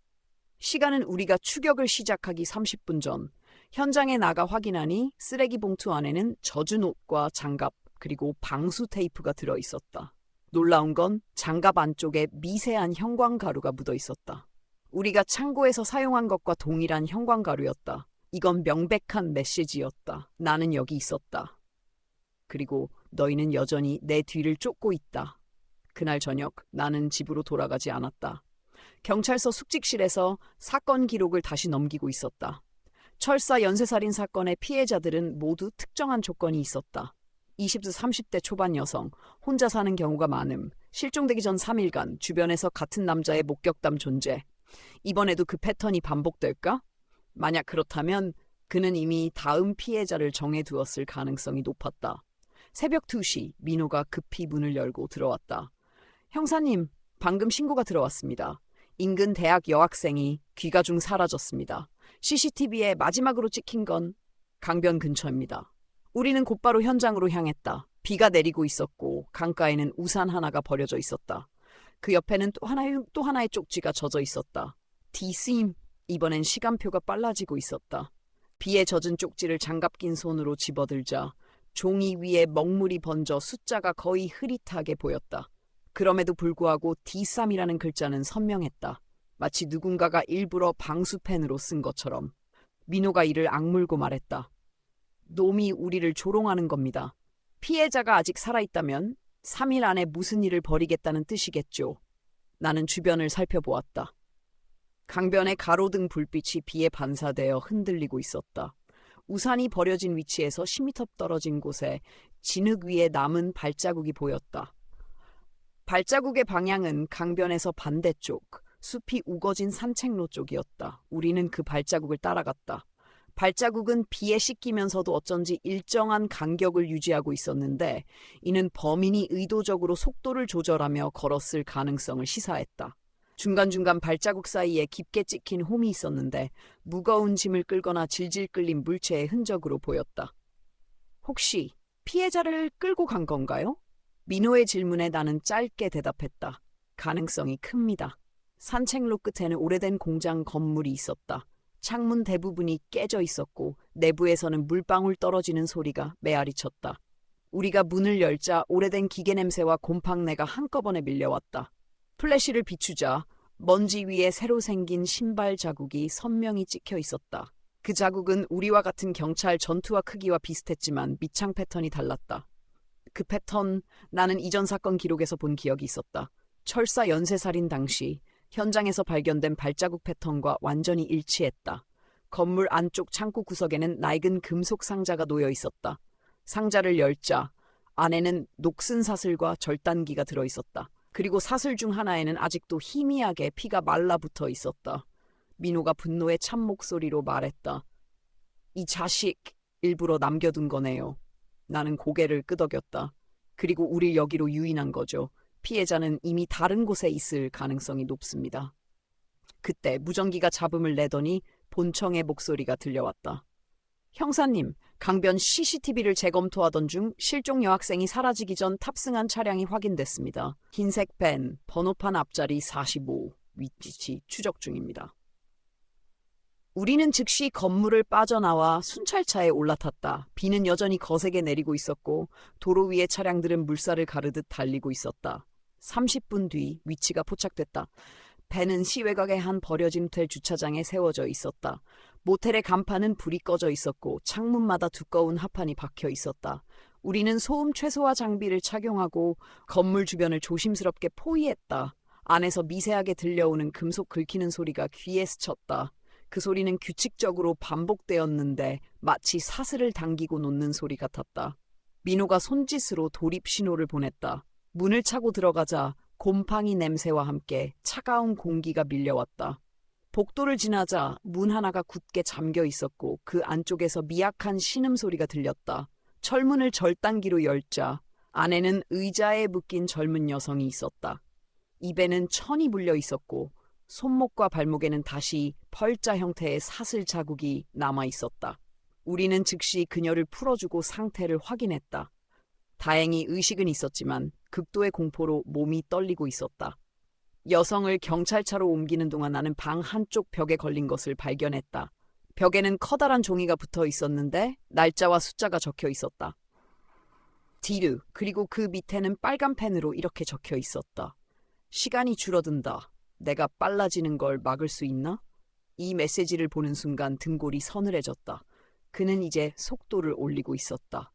A: 시간은 우리가 추격을 시작하기 30분 전. 현장에 나가 확인하니 쓰레기 봉투 안에는 젖은 옷과 장갑 그리고 방수 테이프가 들어있었다. 놀라운 건 장갑 안쪽에 미세한 형광가루가 묻어 있었다. 우리가 창고에서 사용한 것과 동일한 형광가루였다. 이건 명백한 메시지였다. 나는 여기 있었다. 그리고 너희는 여전히 내 뒤를 쫓고 있다. 그날 저녁 나는 집으로 돌아가지 않았다. 경찰서 숙직실에서 사건 기록을 다시 넘기고 있었다. 철사 연쇄살인 사건의 피해자들은 모두 특정한 조건이 있었다. 20대 30대 초반 여성, 혼자 사는 경우가 많음, 실종되기 전 3일간 주변에서 같은 남자의 목격담 존재. 이번에도 그 패턴이 반복될까? 만약 그렇다면 그는 이미 다음 피해자를 정해두었을 가능성이 높았다. 새벽 2시 민호가 급히 문을 열고 들어왔다. 형사님, 방금 신고가 들어왔습니다. 인근 대학 여학생이 귀가 중 사라졌습니다. CCTV에 마지막으로 찍힌 건 강변 근처입니다. 우리는 곧바로 현장으로 향했다. 비가 내리고 있었고 강가에는 우산 하나가 버려져 있었다. 그 옆에는 또 하나의 쪽지가 젖어 있었다. 디스임. 이번엔 시간표가 빨라지고 있었다. 비에 젖은 쪽지를 장갑 낀 손으로 집어들자 종이 위에 먹물이 번져 숫자가 거의 흐릿하게 보였다. 그럼에도 불구하고 D3이라는 글자는 선명했다. 마치 누군가가 일부러 방수펜으로 쓴 것처럼. 민호가 이를 악물고 말했다. 놈이 우리를 조롱하는 겁니다. 피해자가 아직 살아있다면 3일 안에 무슨 일을 벌이겠다는 뜻이겠죠. 나는 주변을 살펴보았다. 강변의 가로등 불빛이 비에 반사되어 흔들리고 있었다. 우산이 버려진 위치에서 10m 떨어진 곳에 진흙 위에 남은 발자국이 보였다. 발자국의 방향은 강변에서 반대쪽, 숲이 우거진 산책로 쪽이었다. 우리는 그 발자국을 따라갔다. 발자국은 비에 씻기면서도 어쩐지 일정한 간격을 유지하고 있었는데 이는 범인이 의도적으로 속도를 조절하며 걸었을 가능성을 시사했다. 중간중간 발자국 사이에 깊게 찍힌 홈이 있었는데 무거운 짐을 끌거나 질질 끌린 물체의 흔적으로 보였다. 혹시 피해자를 끌고 간 건가요? 민호의 질문에 나는 짧게 대답했다. 가능성이 큽니다. 산책로 끝에는 오래된 공장 건물이 있었다. 창문 대부분이 깨져 있었고 내부에서는 물방울 떨어지는 소리가 메아리쳤다. 우리가 문을 열자 오래된 기계 냄새와 곰팡내가 한꺼번에 밀려왔다. 플래시를 비추자 먼지 위에 새로 생긴 신발 자국이 선명히 찍혀 있었다. 그 자국은 우리와 같은 경찰 전투화 크기와 비슷했지만 밑창 패턴이 달랐다. 그 패턴, 나는 이전 사건 기록에서 본 기억이 있었다. 철사 연쇄살인 당시 현장에서 발견된 발자국 패턴과 완전히 일치했다. 건물 안쪽 창고 구석에는 낡은 금속 상자가 놓여 있었다. 상자를 열자 안에는 녹슨 사슬과 절단기가 들어있었다. 그리고 사슬 중 하나에는 아직도 희미하게 피가 말라붙어 있었다. 민호가 분노의 찬 목소리로 말했다. 이 자식 일부러 남겨둔 거네요. 나는 고개를 끄덕였다. 그리고 우릴 여기로 유인한 거죠. 피해자는 이미 다른 곳에 있을 가능성이 높습니다. 그때 무전기가 잡음을 내더니 본청의 목소리가 들려왔다. 형사님, 강변 CCTV를 재검토하던 중 실종 여학생이 사라지기 전 탑승한 차량이 확인됐습니다. 흰색 밴, 번호판 앞자리 45, 위치 추적 중입니다. 우리는 즉시 건물을 빠져나와 순찰차에 올라탔다. 비는 여전히 거세게 내리고 있었고 도로 위의 차량들은 물살을 가르듯 달리고 있었다. 30분 뒤 위치가 포착됐다. 밴은 시외곽의 한 버려진 모텔 주차장에 세워져 있었다. 모텔의 간판은 불이 꺼져 있었고 창문마다 두꺼운 합판이 박혀 있었다. 우리는 소음 최소화 장비를 착용하고 건물 주변을 조심스럽게 포위했다. 안에서 미세하게 들려오는 금속 긁히는 소리가 귀에 스쳤다. 그 소리는 규칙적으로 반복되었는데 마치 사슬을 당기고 놓는 소리 같았다. 민호가 손짓으로 도립 신호를 보냈다. 문을 차고 들어가자 곰팡이 냄새와 함께 차가운 공기가 밀려왔다. 복도를 지나자 문 하나가 굳게 잠겨 있었고 그 안쪽에서 미약한 신음소리가 들렸다. 철문을 절단기로 열자 안에는 의자에 묶인 젊은 여성이 있었다. 입에는 천이 물려 있었고 손목과 발목에는 다시 펄자 형태의 사슬 자국이 남아 있었다. 우리는 즉시 그녀를 풀어주고 상태를 확인했다. 다행히 의식은 있었지만 극도의 공포로 몸이 떨리고 있었다. 여성을 경찰차로 옮기는 동안 나는 방 한쪽 벽에 걸린 것을 발견했다. 벽에는 커다란 종이가 붙어 있었는데 날짜와 숫자가 적혀 있었다. 디르, 그리고 그 밑에는 빨간 펜으로 이렇게 적혀 있었다. 시간이 줄어든다. 내가 빨라지는 걸 막을 수 있나? 이 메시지를 보는 순간 등골이 서늘해졌다. 그는 이제 속도를 올리고 있었다.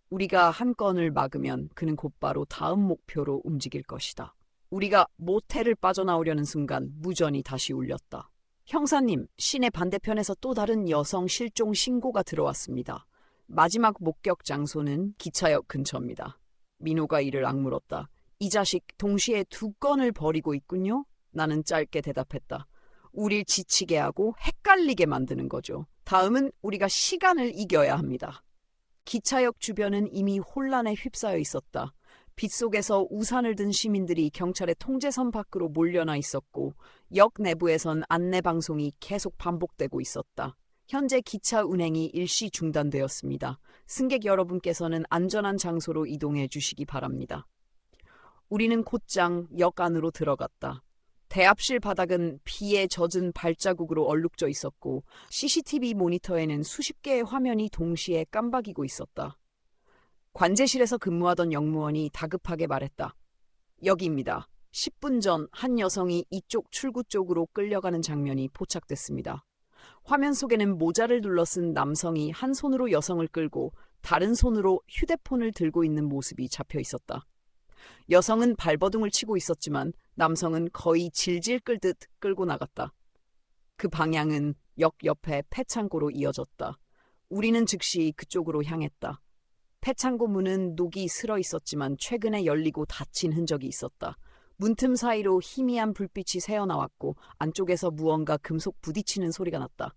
A: 우리가 한 건을 막으면 그는 곧바로 다음 목표로 움직일 것이다. 우리가 모텔을 빠져나오려는 순간 무전이 다시 울렸다. 형사님, 시내 반대편에서 또 다른 여성 실종 신고가 들어왔습니다. 마지막 목격 장소는 기차역 근처입니다. 민호가 이를 악물었다. 이 자식 동시에 두 건을 벌이고 있군요? 나는 짧게 대답했다. 우릴 지치게 하고 헷갈리게 만드는 거죠. 다음은 우리가 시간을 이겨야 합니다. 기차역 주변은 이미 혼란에 휩싸여 있었다. 빛 속에서 우산을 든 시민들이 경찰의 통제선 밖으로 몰려나 있었고 역 내부에선 안내 방송이 계속 반복되고 있었다. 현재 기차 운행이 일시 중단되었습니다. 승객 여러분께서는 안전한 장소로 이동해 주시기 바랍니다. 우리는 곧장 역 안으로 들어갔다. 대합실 바닥은 비에 젖은 발자국으로 얼룩져 있었고 CCTV 모니터에는 수십 개의 화면이 동시에 깜박이고 있었다. 관제실에서 근무하던 영무원이 다급하게 말했다. 여기입니다. 10분 전 한 여성이 이쪽 출구 쪽으로 끌려가는 장면이 포착됐습니다. 화면 속에는 모자를 둘러쓴 남성이 한 손으로 여성을 끌고 다른 손으로 휴대폰을 들고 있는 모습이 잡혀 있었다. 여성은 발버둥을 치고 있었지만 남성은 거의 질질 끌듯 끌고 나갔다. 그 방향은 역 옆에 폐창고로 이어졌다. 우리는 즉시 그쪽으로 향했다. 폐창고 문은 녹이 슬어 있었지만 최근에 열리고 닫힌 흔적이 있었다. 문틈 사이로 희미한 불빛이 새어나왔고 안쪽에서 무언가 금속 부딪히는 소리가 났다.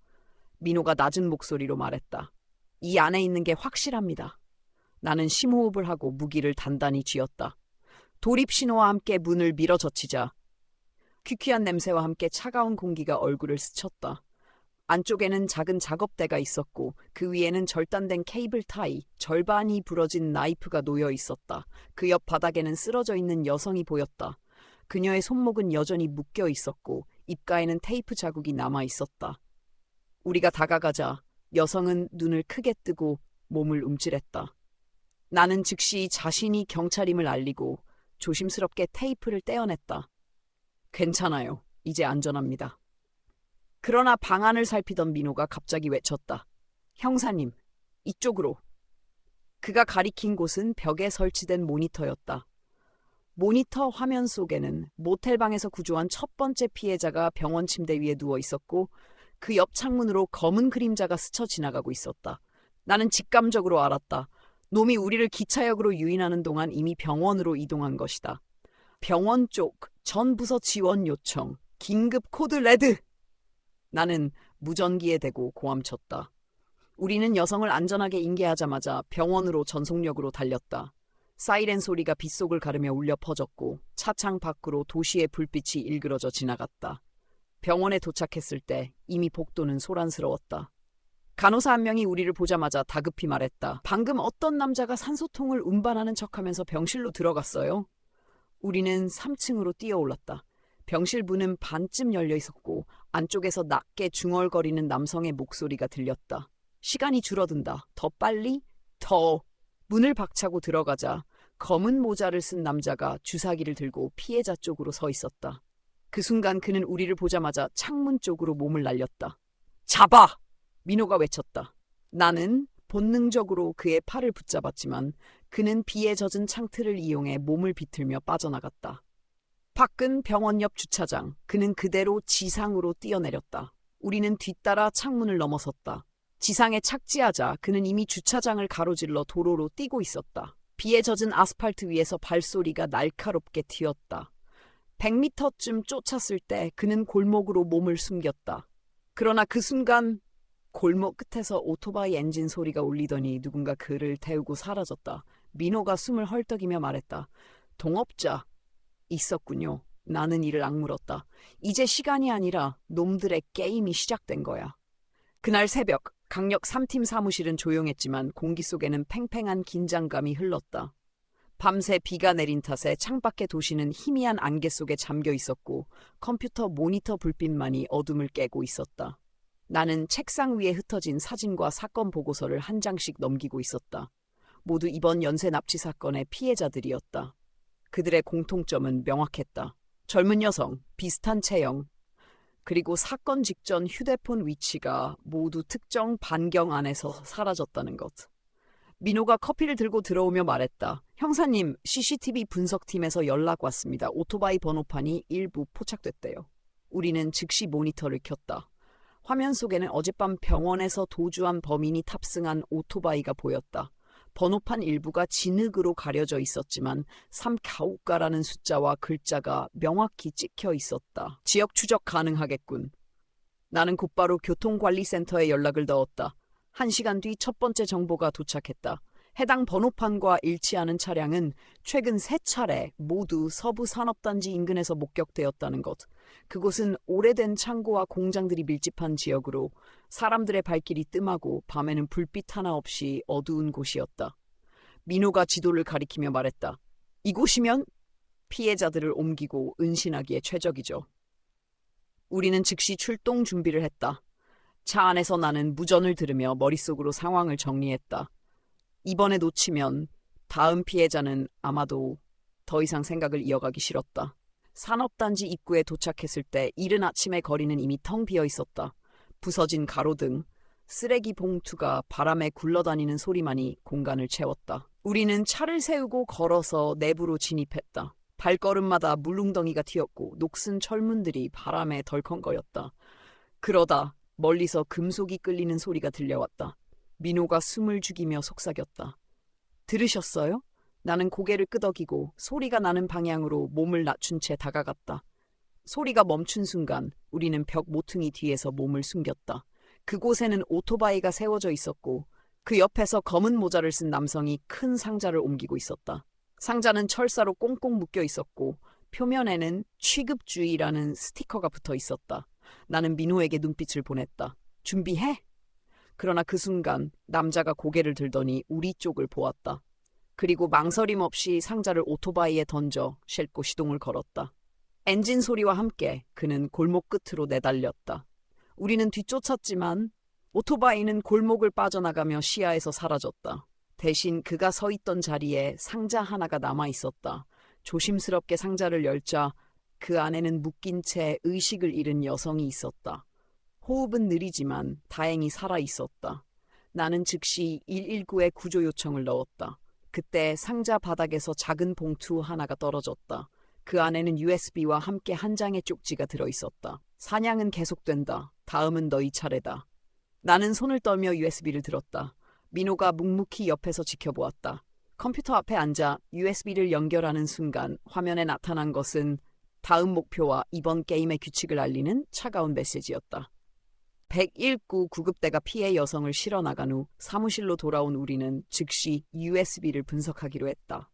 A: 민호가 낮은 목소리로 말했다. 이 안에 있는 게 확실합니다. 나는 심호흡을 하고 무기를 단단히 쥐었다. 도립 신호와 함께 문을 밀어젖히자 퀴퀴한 냄새와 함께 차가운 공기가 얼굴을 스쳤다. 안쪽에는 작은 작업대가 있었고 그 위에는 절단된 케이블 타이, 절반이 부러진 나이프가 놓여 있었다. 그 옆 바닥에는 쓰러져 있는 여성이 보였다. 그녀의 손목은 여전히 묶여 있었고 입가에는 테이프 자국이 남아 있었다. 우리가 다가가자 여성은 눈을 크게 뜨고 몸을 움찔했다. 나는 즉시 자신이 경찰임을 알리고 조심스럽게 테이프를 떼어냈다. 괜찮아요. 이제 안전합니다. 그러나 방안을 살피던 민호가 갑자기 외쳤다. 형사님, 이쪽으로. 그가 가리킨 곳은 벽에 설치된 모니터였다. 모니터 화면 속에는 모텔방에서 구조한 첫 번째 피해자가 병원 침대 위에 누워 있었고 그 옆 창문으로 검은 그림자가 스쳐 지나가고 있었다. 나는 직감적으로 알았다. 놈이 우리를 기차역으로 유인하는 동안 이미 병원으로 이동한 것이다. 병원 쪽 전 부서 지원 요청, 긴급 코드 레드! 나는 무전기에 대고 고함쳤다. 우리는 여성을 안전하게 인계하자마자 병원으로 전속력으로 달렸다. 사이렌 소리가 빗속을 가르며 울려 퍼졌고 차창 밖으로 도시의 불빛이 일그러져 지나갔다. 병원에 도착했을 때 이미 복도는 소란스러웠다. 간호사 한 명이 우리를 보자마자 다급히 말했다. 방금 어떤 남자가 산소통을 운반하는 척하면서 병실로 들어갔어요. 우리는 3층으로 뛰어올랐다. 병실 문은 반쯤 열려 있었고 안쪽에서 낮게 중얼거리는 남성의 목소리가 들렸다. 시간이 줄어든다. 더 빨리? 더. 문을 박차고 들어가자 검은 모자를 쓴 남자가 주사기를 들고 피해자 쪽으로 서 있었다. 그 순간 그는 우리를 보자마자 창문 쪽으로 몸을 날렸다. 잡아! 민호가 외쳤다. 나는 본능적으로 그의 팔을 붙잡았지만 그는 비에 젖은 창틀을 이용해 몸을 비틀며 빠져나갔다. 밖은 병원 옆 주차장. 그는 그대로 지상으로 뛰어내렸다. 우리는 뒤따라 창문을 넘어섰다. 지상에 착지하자 그는 이미 주차장을 가로질러 도로로 뛰고 있었다. 비에 젖은 아스팔트 위에서 발소리가 날카롭게 튀었다. 100m쯤 쫓았을 때 그는 골목으로 몸을 숨겼다. 그러나 그 순간 골목 끝에서 오토바이 엔진 소리가 울리더니 누군가 그를 태우고 사라졌다. 민호가 숨을 헐떡이며 말했다. 동업자 있었군요. 나는 이를 악물었다. 이제 시간이 아니라 놈들의 게임이 시작된 거야. 그날 새벽 강력 3팀 사무실은 조용했지만 공기 속에는 팽팽한 긴장감이 흘렀다. 밤새 비가 내린 탓에 창밖의 도시는 희미한 안개 속에 잠겨 있었고 컴퓨터 모니터 불빛만이 어둠을 깨고 있었다. 나는 책상 위에 흩어진 사진과 사건 보고서를 한 장씩 넘기고 있었다. 모두 이번 연쇄 납치 사건의 피해자들이었다. 그들의 공통점은 명확했다. 젊은 여성, 비슷한 체형, 그리고 사건 직전 휴대폰 위치가 모두 특정 반경 안에서 사라졌다는 것. 민호가 커피를 들고 들어오며 말했다. 형사님, CCTV 분석팀에서 연락 왔습니다. 오토바이 번호판이 일부 포착됐대요. 우리는 즉시 모니터를 켰다. 화면 속에는 어젯밤 병원에서 도주한 범인이 탑승한 오토바이가 보였다. 번호판 일부가 진흙으로 가려져 있었지만 3가오가라는 숫자와 글자가 명확히 찍혀 있었다. 지역 추적 가능하겠군. 나는 곧바로 교통관리센터에 연락을 넣었다. 1시간 뒤 첫 번째 정보가 도착했다. 해당 번호판과 일치하는 차량은 최근 3차례 모두 서부 산업단지 인근에서 목격되었다는 것. 그곳은 오래된 창고와 공장들이 밀집한 지역으로 사람들의 발길이 뜸하고 밤에는 불빛 하나 없이 어두운 곳이었다. 민호가 지도를 가리키며 말했다. 이곳이면 피해자들을 옮기고 은신하기에 최적이죠. 우리는 즉시 출동 준비를 했다. 차 안에서 나는 무전을 들으며 머릿속으로 상황을 정리했다. 이번에 놓치면 다음 피해자는 아마도 더 이상 생각을 이어가기 싫었다. 산업단지 입구에 도착했을 때 이른 아침의 거리는 이미 텅 비어 있었다. 부서진 가로등, 쓰레기 봉투가 바람에 굴러다니는 소리만이 공간을 채웠다. 우리는 차를 세우고 걸어서 내부로 진입했다. 발걸음마다 물웅덩이가 튀었고 녹슨 철문들이 바람에 덜컹거렸다. 그러다 멀리서 금속이 끌리는 소리가 들려왔다. 민호가 숨을 죽이며 속삭였다. 들으셨어요? 나는 고개를 끄덕이고 소리가 나는 방향으로 몸을 낮춘 채 다가갔다. 소리가 멈춘 순간 우리는 벽 모퉁이 뒤에서 몸을 숨겼다. 그곳에는 오토바이가 세워져 있었고 그 옆에서 검은 모자를 쓴 남성이 큰 상자를 옮기고 있었다. 상자는 철사로 꽁꽁 묶여 있었고 표면에는 취급주의라는 스티커가 붙어 있었다. 나는 민호에게 눈빛을 보냈다. 준비해? 그러나 그 순간 남자가 고개를 들더니 우리 쪽을 보았다. 그리고 망설임 없이 상자를 오토바이에 던져 싣고 시동을 걸었다. 엔진 소리와 함께 그는 골목 끝으로 내달렸다. 우리는 뒤쫓았지만 오토바이는 골목을 빠져나가며 시야에서 사라졌다. 대신 그가 서 있던 자리에 상자 하나가 남아 있었다. 조심스럽게 상자를 열자 그 안에는 묶인 채 의식을 잃은 여성이 있었다. 호흡은 느리지만 다행히 살아 있었다. 나는 즉시 119에 구조 요청을 넣었다. 그때 상자 바닥에서 작은 봉투 하나가 떨어졌다. 그 안에는 USB와 함께 한 장의 쪽지가 들어있었다. 사냥은 계속된다. 다음은 너희 차례다. 나는 손을 떨며 USB를 들었다. 민호가 묵묵히 옆에서 지켜보았다. 컴퓨터 앞에 앉아 USB를 연결하는 순간 화면에 나타난 것은 다음 목표와 이번 게임의 규칙을 알리는 차가운 메시지였다. 119 구급대가 피해 여성을 실어 나간 후 사무실로 돌아온 우리는 즉시 USB를 분석하기로 했다.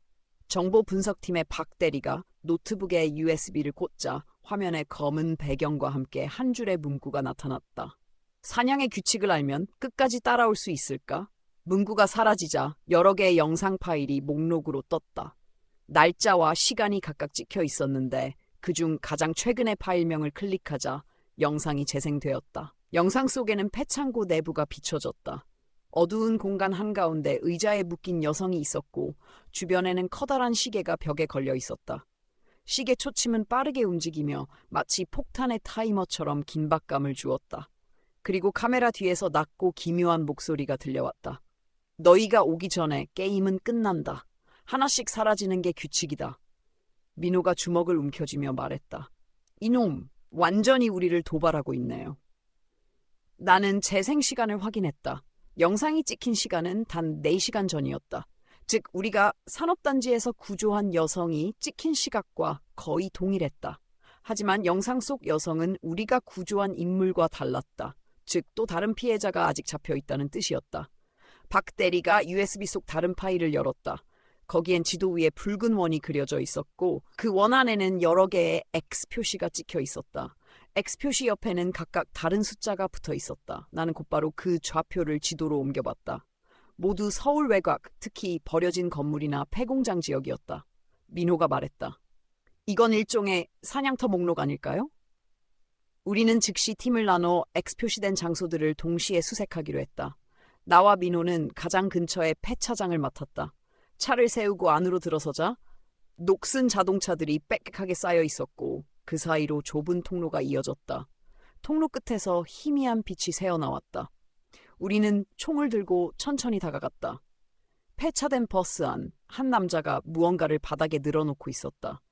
A: 정보 분석팀의 박 대리가 노트북에 USB를 꽂자 화면에 검은 배경과 함께 한 줄의 문구가 나타났다. 사냥의 규칙을 알면 끝까지 따라올 수 있을까? 문구가 사라지자 여러 개의 영상 파일이 목록으로 떴다. 날짜와 시간이 각각 찍혀 있었는데 그중 가장 최근의 파일명을 클릭하자 영상이 재생되었다. 영상 속에는 폐창고 내부가 비춰졌다. 어두운 공간 한가운데 의자에 묶인 여성이 있었고 주변에는 커다란 시계가 벽에 걸려 있었다. 시계 초침은 빠르게 움직이며 마치 폭탄의 타이머처럼 긴박감을 주었다. 그리고 카메라 뒤에서 낮고 기묘한 목소리가 들려왔다. 너희가 오기 전에 게임은 끝난다. 하나씩 사라지는 게 규칙이다. 민호가 주먹을 움켜쥐며 말했다. 이놈, 완전히 우리를 도발하고 있네요. 나는 재생 시간을 확인했다. 영상이 찍힌 시간은 단 4시간 전이었다. 즉 우리가 산업단지에서 구조한 여성이 찍힌 시각과 거의 동일했다. 하지만 영상 속 여성은 우리가 구조한 인물과 달랐다. 즉 또 다른 피해자가 아직 잡혀있다는 뜻이었다. 박 대리가 USB 속 다른 파일을 열었다. 거기엔 지도 위에 붉은 원이 그려져 있었고 그 원 안에는 여러 개의 X 표시가 찍혀 있었다. X 표시 옆에는 각각 다른 숫자가 붙어 있었다. 나는 곧바로 그 좌표를 지도로 옮겨봤다. 모두 서울 외곽, 특히 버려진 건물이나 폐공장 지역이었다. 민호가 말했다. 이건 일종의 사냥터 목록 아닐까요? 우리는 즉시 팀을 나눠 X 표시된 장소들을 동시에 수색하기로 했다. 나와 민호는 가장 근처의 폐차장을 맡았다. 차를 세우고 안으로 들어서자 녹슨 자동차들이 빽빽하게 쌓여 있었고 그 사이로 좁은 통로가 이어졌다. 통로 끝에서 희미한 빛이 새어나왔다. 우리는 총을 들고 천천히 다가갔다. 폐차된 버스 안 한 남자가 무언가를 바닥에 늘어놓고 있었다.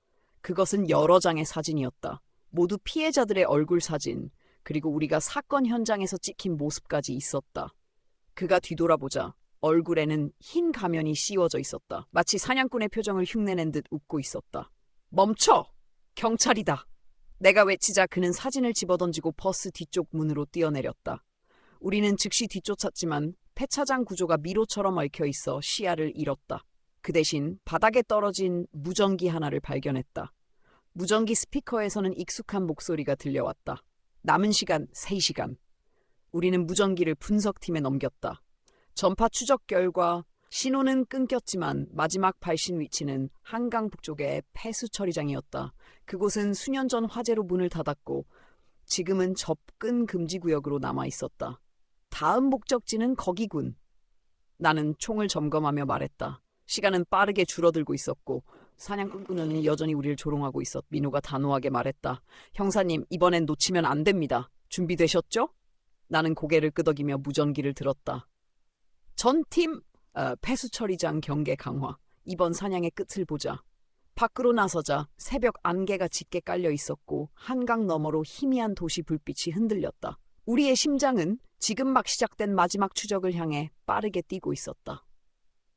A: 그것은 여러 장의 사진이었다. 모두 피해자들의 얼굴 사진, 그리고 우리가 사건 현장에서 찍힌 모습까지 있었다. 그가 뒤돌아보자 얼굴에는 흰 가면이 씌워져 있었다. 마치 사냥꾼의 표정을 흉내낸 듯 웃고 있었다. 멈춰! 경찰이다! 내가 외치자 그는 사진을 집어던지고 버스 뒤쪽 문으로 뛰어내렸다. 우리는 즉시 뒤쫓았지만 폐차장 구조가 미로처럼 얽혀있어 시야를 잃었다. 그 대신 바닥에 떨어진 무전기 하나를 발견했다. 무전기 스피커에서는 익숙한 목소리가 들려왔다. 남은 시간 3시간. 우리는 무전기를 분석팀에 넘겼다. 전파 추적 결과 신호는 끊겼지만 마지막 발신 위치는 한강 북쪽의 폐수 처리장이었다. 그곳은 수년 전 화재로 문을 닫았고 지금은 접근 금지 구역으로 남아 있었다. 다음 목적지는 거기군. 나는 총을 점검하며 말했다. 시간은 빠르게 줄어들고 있었고 사냥꾼은 여전히 우리를 조롱하고 있었. 민호가 단호하게 말했다. 형사님, 이번엔 놓치면 안 됩니다. 준비되셨죠? 나는 고개를 끄덕이며 무전기를 들었다. 전팀 폐수 처리장 경계 강화. 이번 사냥의 끝을 보자. 밖으로 나서자 새벽 안개가 짙게 깔려 있었고 한강 너머로 희미한 도시 불빛이 흔들렸다. 우리의 심장은 지금 막 시작된 마지막 추적을 향해 빠르게 뛰고 있었다.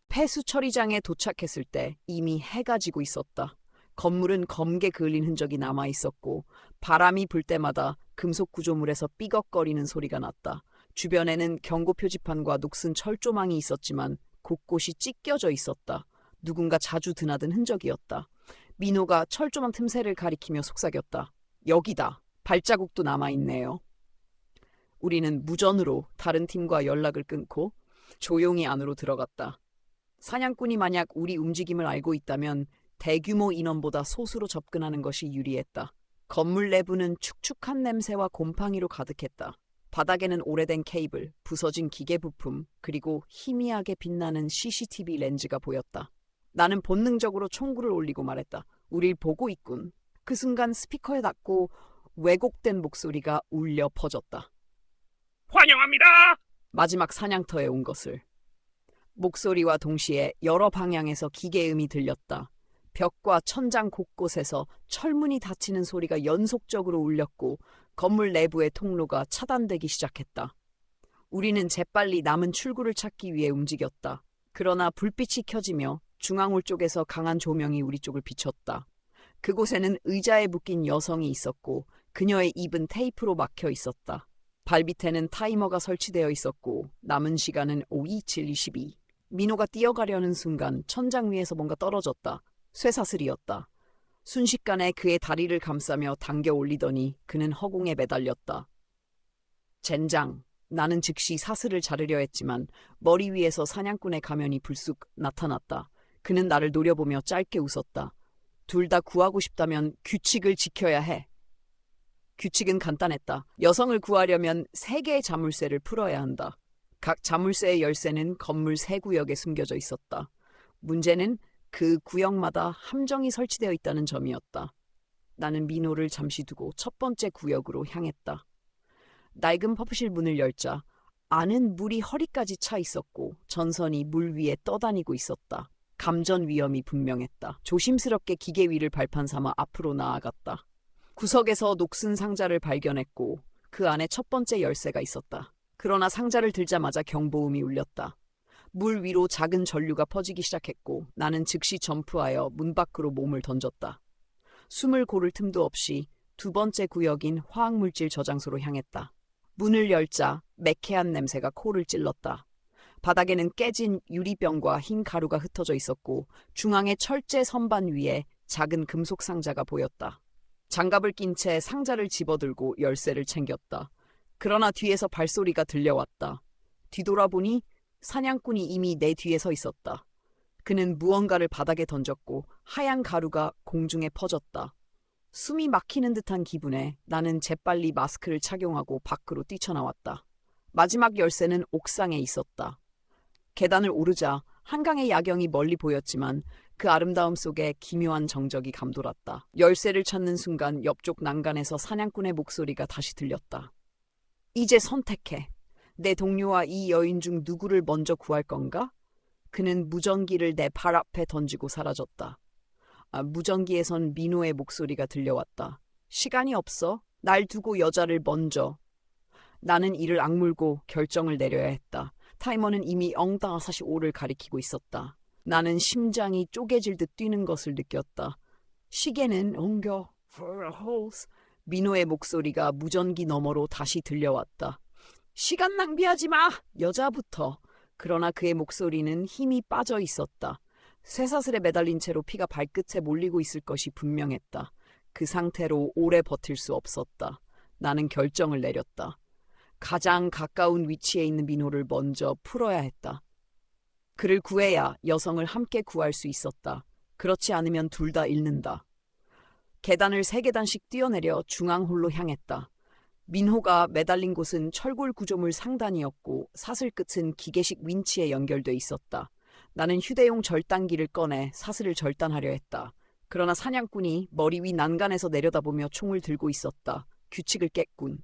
A: 폐수 처리장에 도착했을 때 이미 해가 지고 있었다. 건물은 검게 그을린 흔적이 남아 있었고 바람이 불 때마다 금속 구조물에서 삐걱거리는 소리가 났다. 주변에는 경고 표지판과 녹슨 철조망이 있었지만 곳곳이 찢겨져 있었다. 누군가 자주 드나든 흔적이었다. 민호가 철조망 틈새를 가리키며 속삭였다. 여기다. 발자국도 남아있네요. 우리는 무전으로 다른 팀과 연락을 끊고 조용히 안으로 들어갔다. 사냥꾼이 만약 우리 움직임을 알고 있다면 대규모 인원보다 소수로 접근하는 것이 유리했다. 건물 내부는 축축한 냄새와 곰팡이로 가득했다. 바닥에는 오래된 케이블, 부서진 기계 부품, 그리고 희미하게 빛나는 CCTV 렌즈가 보였다. 나는 본능적으로 총구를 올리고 말했다. 우릴 보고 있군. 그 순간 스피커에 닿고 왜곡된 목소리가 울려 퍼졌다.
B: 환영합니다.
A: 마지막 사냥터에 온 것을. 목소리와 동시에 여러 방향에서 기계음이 들렸다. 벽과 천장 곳곳에서 철문이 닫히는 소리가 연속적으로 울렸고 건물 내부의 통로가 차단되기 시작했다. 우리는 재빨리 남은 출구를 찾기 위해 움직였다. 그러나 불빛이 켜지며 중앙홀 쪽에서 강한 조명이 우리 쪽을 비췄다. 그곳에는 의자에 묶인 여성이 있었고 그녀의 입은 테이프로 막혀 있었다. 발밑에는 타이머가 설치되어 있었고 남은 시간은 52722. 민호가 뛰어가려는 순간 천장 위에서 뭔가 떨어졌다. 쇠사슬이었다. 순식간에 그의 다리를 감싸며 당겨 올리더니 그는 허공에 매달렸다. 젠장. 나는 즉시 사슬을 자르려 했지만 머리 위에서 사냥꾼의 가면이 불쑥 나타났다. 그는 나를 노려보며 짧게 웃었다. 둘 다 구하고 싶다면 규칙을 지켜야 해. 규칙은 간단했다. 여성을 구하려면 3개의 자물쇠를 풀어야 한다. 각 자물쇠의 열쇠는 건물 3구역에 숨겨져 있었다. 문제는 그 구역마다 함정이 설치되어 있다는 점이었다. 나는 민호를 잠시 두고 첫 번째 구역으로 향했다. 낡은 퍼프실 문을 열자 안은 물이 허리까지 차 있었고 전선이 물 위에 떠다니고 있었다. 감전 위험이 분명했다. 조심스럽게 기계 위를 발판 삼아 앞으로 나아갔다. 구석에서 녹슨 상자를 발견했고 그 안에 첫 번째 열쇠가 있었다. 그러나 상자를 들자마자 경보음이 울렸다. 물 위로 작은 전류가 퍼지기 시작했고 나는 즉시 점프하여 문 밖으로 몸을 던졌다. 숨을 고를 틈도 없이 두 번째 구역인 화학물질 저장소로 향했다. 문을 열자 매캐한 냄새가 코를 찔렀다. 바닥에는 깨진 유리병과 흰 가루가 흩어져 있었고 중앙의 철제 선반 위에 작은 금속 상자가 보였다. 장갑을 낀 채 상자를 집어들고 열쇠를 챙겼다. 그러나 뒤에서 발소리가 들려왔다. 뒤돌아보니 사냥꾼이 이미 내 뒤에 서 있었다. 그는 무언가를 바닥에 던졌고 하얀 가루가 공중에 퍼졌다. 숨이 막히는 듯한 기분에 나는 재빨리 마스크를 착용하고 밖으로 뛰쳐나왔다. 마지막 열쇠는 옥상에 있었다. 계단을 오르자 한강의 야경이 멀리 보였지만 그 아름다움 속에 기묘한 정적이 감돌았다. 열쇠를 찾는 순간 옆쪽 난간에서 사냥꾼의 목소리가 다시 들렸다. 이제 선택해. 내 동료와 이 여인 중 누구를 먼저 구할 건가? 그는 무전기를 내 발 앞에 던지고 사라졌다. 무전기에선 민호의 목소리가 들려왔다. 시간이 없어. 날 두고 여자를 먼저. 나는 이를 악물고 결정을 내려야 했다. 타이머는 이미 0-45를 가리키고 있었다. 나는 심장이 쪼개질 듯 뛰는 것을 느꼈다. 시계는 옮겨. 민호의 목소리가 무전기 너머로 다시 들려왔다. 시간 낭비하지 마! 여자부터. 그러나 그의 목소리는 힘이 빠져 있었다. 쇠사슬에 매달린 채로 피가 발끝에 몰리고 있을 것이 분명했다. 그 상태로 오래 버틸 수 없었다. 나는 결정을 내렸다. 가장 가까운 위치에 있는 민호를 먼저 풀어야 했다. 그를 구해야 여성을 함께 구할 수 있었다. 그렇지 않으면 둘 다 잃는다. 계단을 3계단씩 뛰어내려 중앙홀로 향했다. 민호가 매달린 곳은 철골 구조물 상단이었고 사슬 끝은 기계식 윈치에 연결돼 있었다. 나는 휴대용 절단기를 꺼내 사슬을 절단하려 했다. 그러나 사냥꾼이 머리 위 난간에서 내려다보며 총을 들고 있었다. 규칙을 깼군.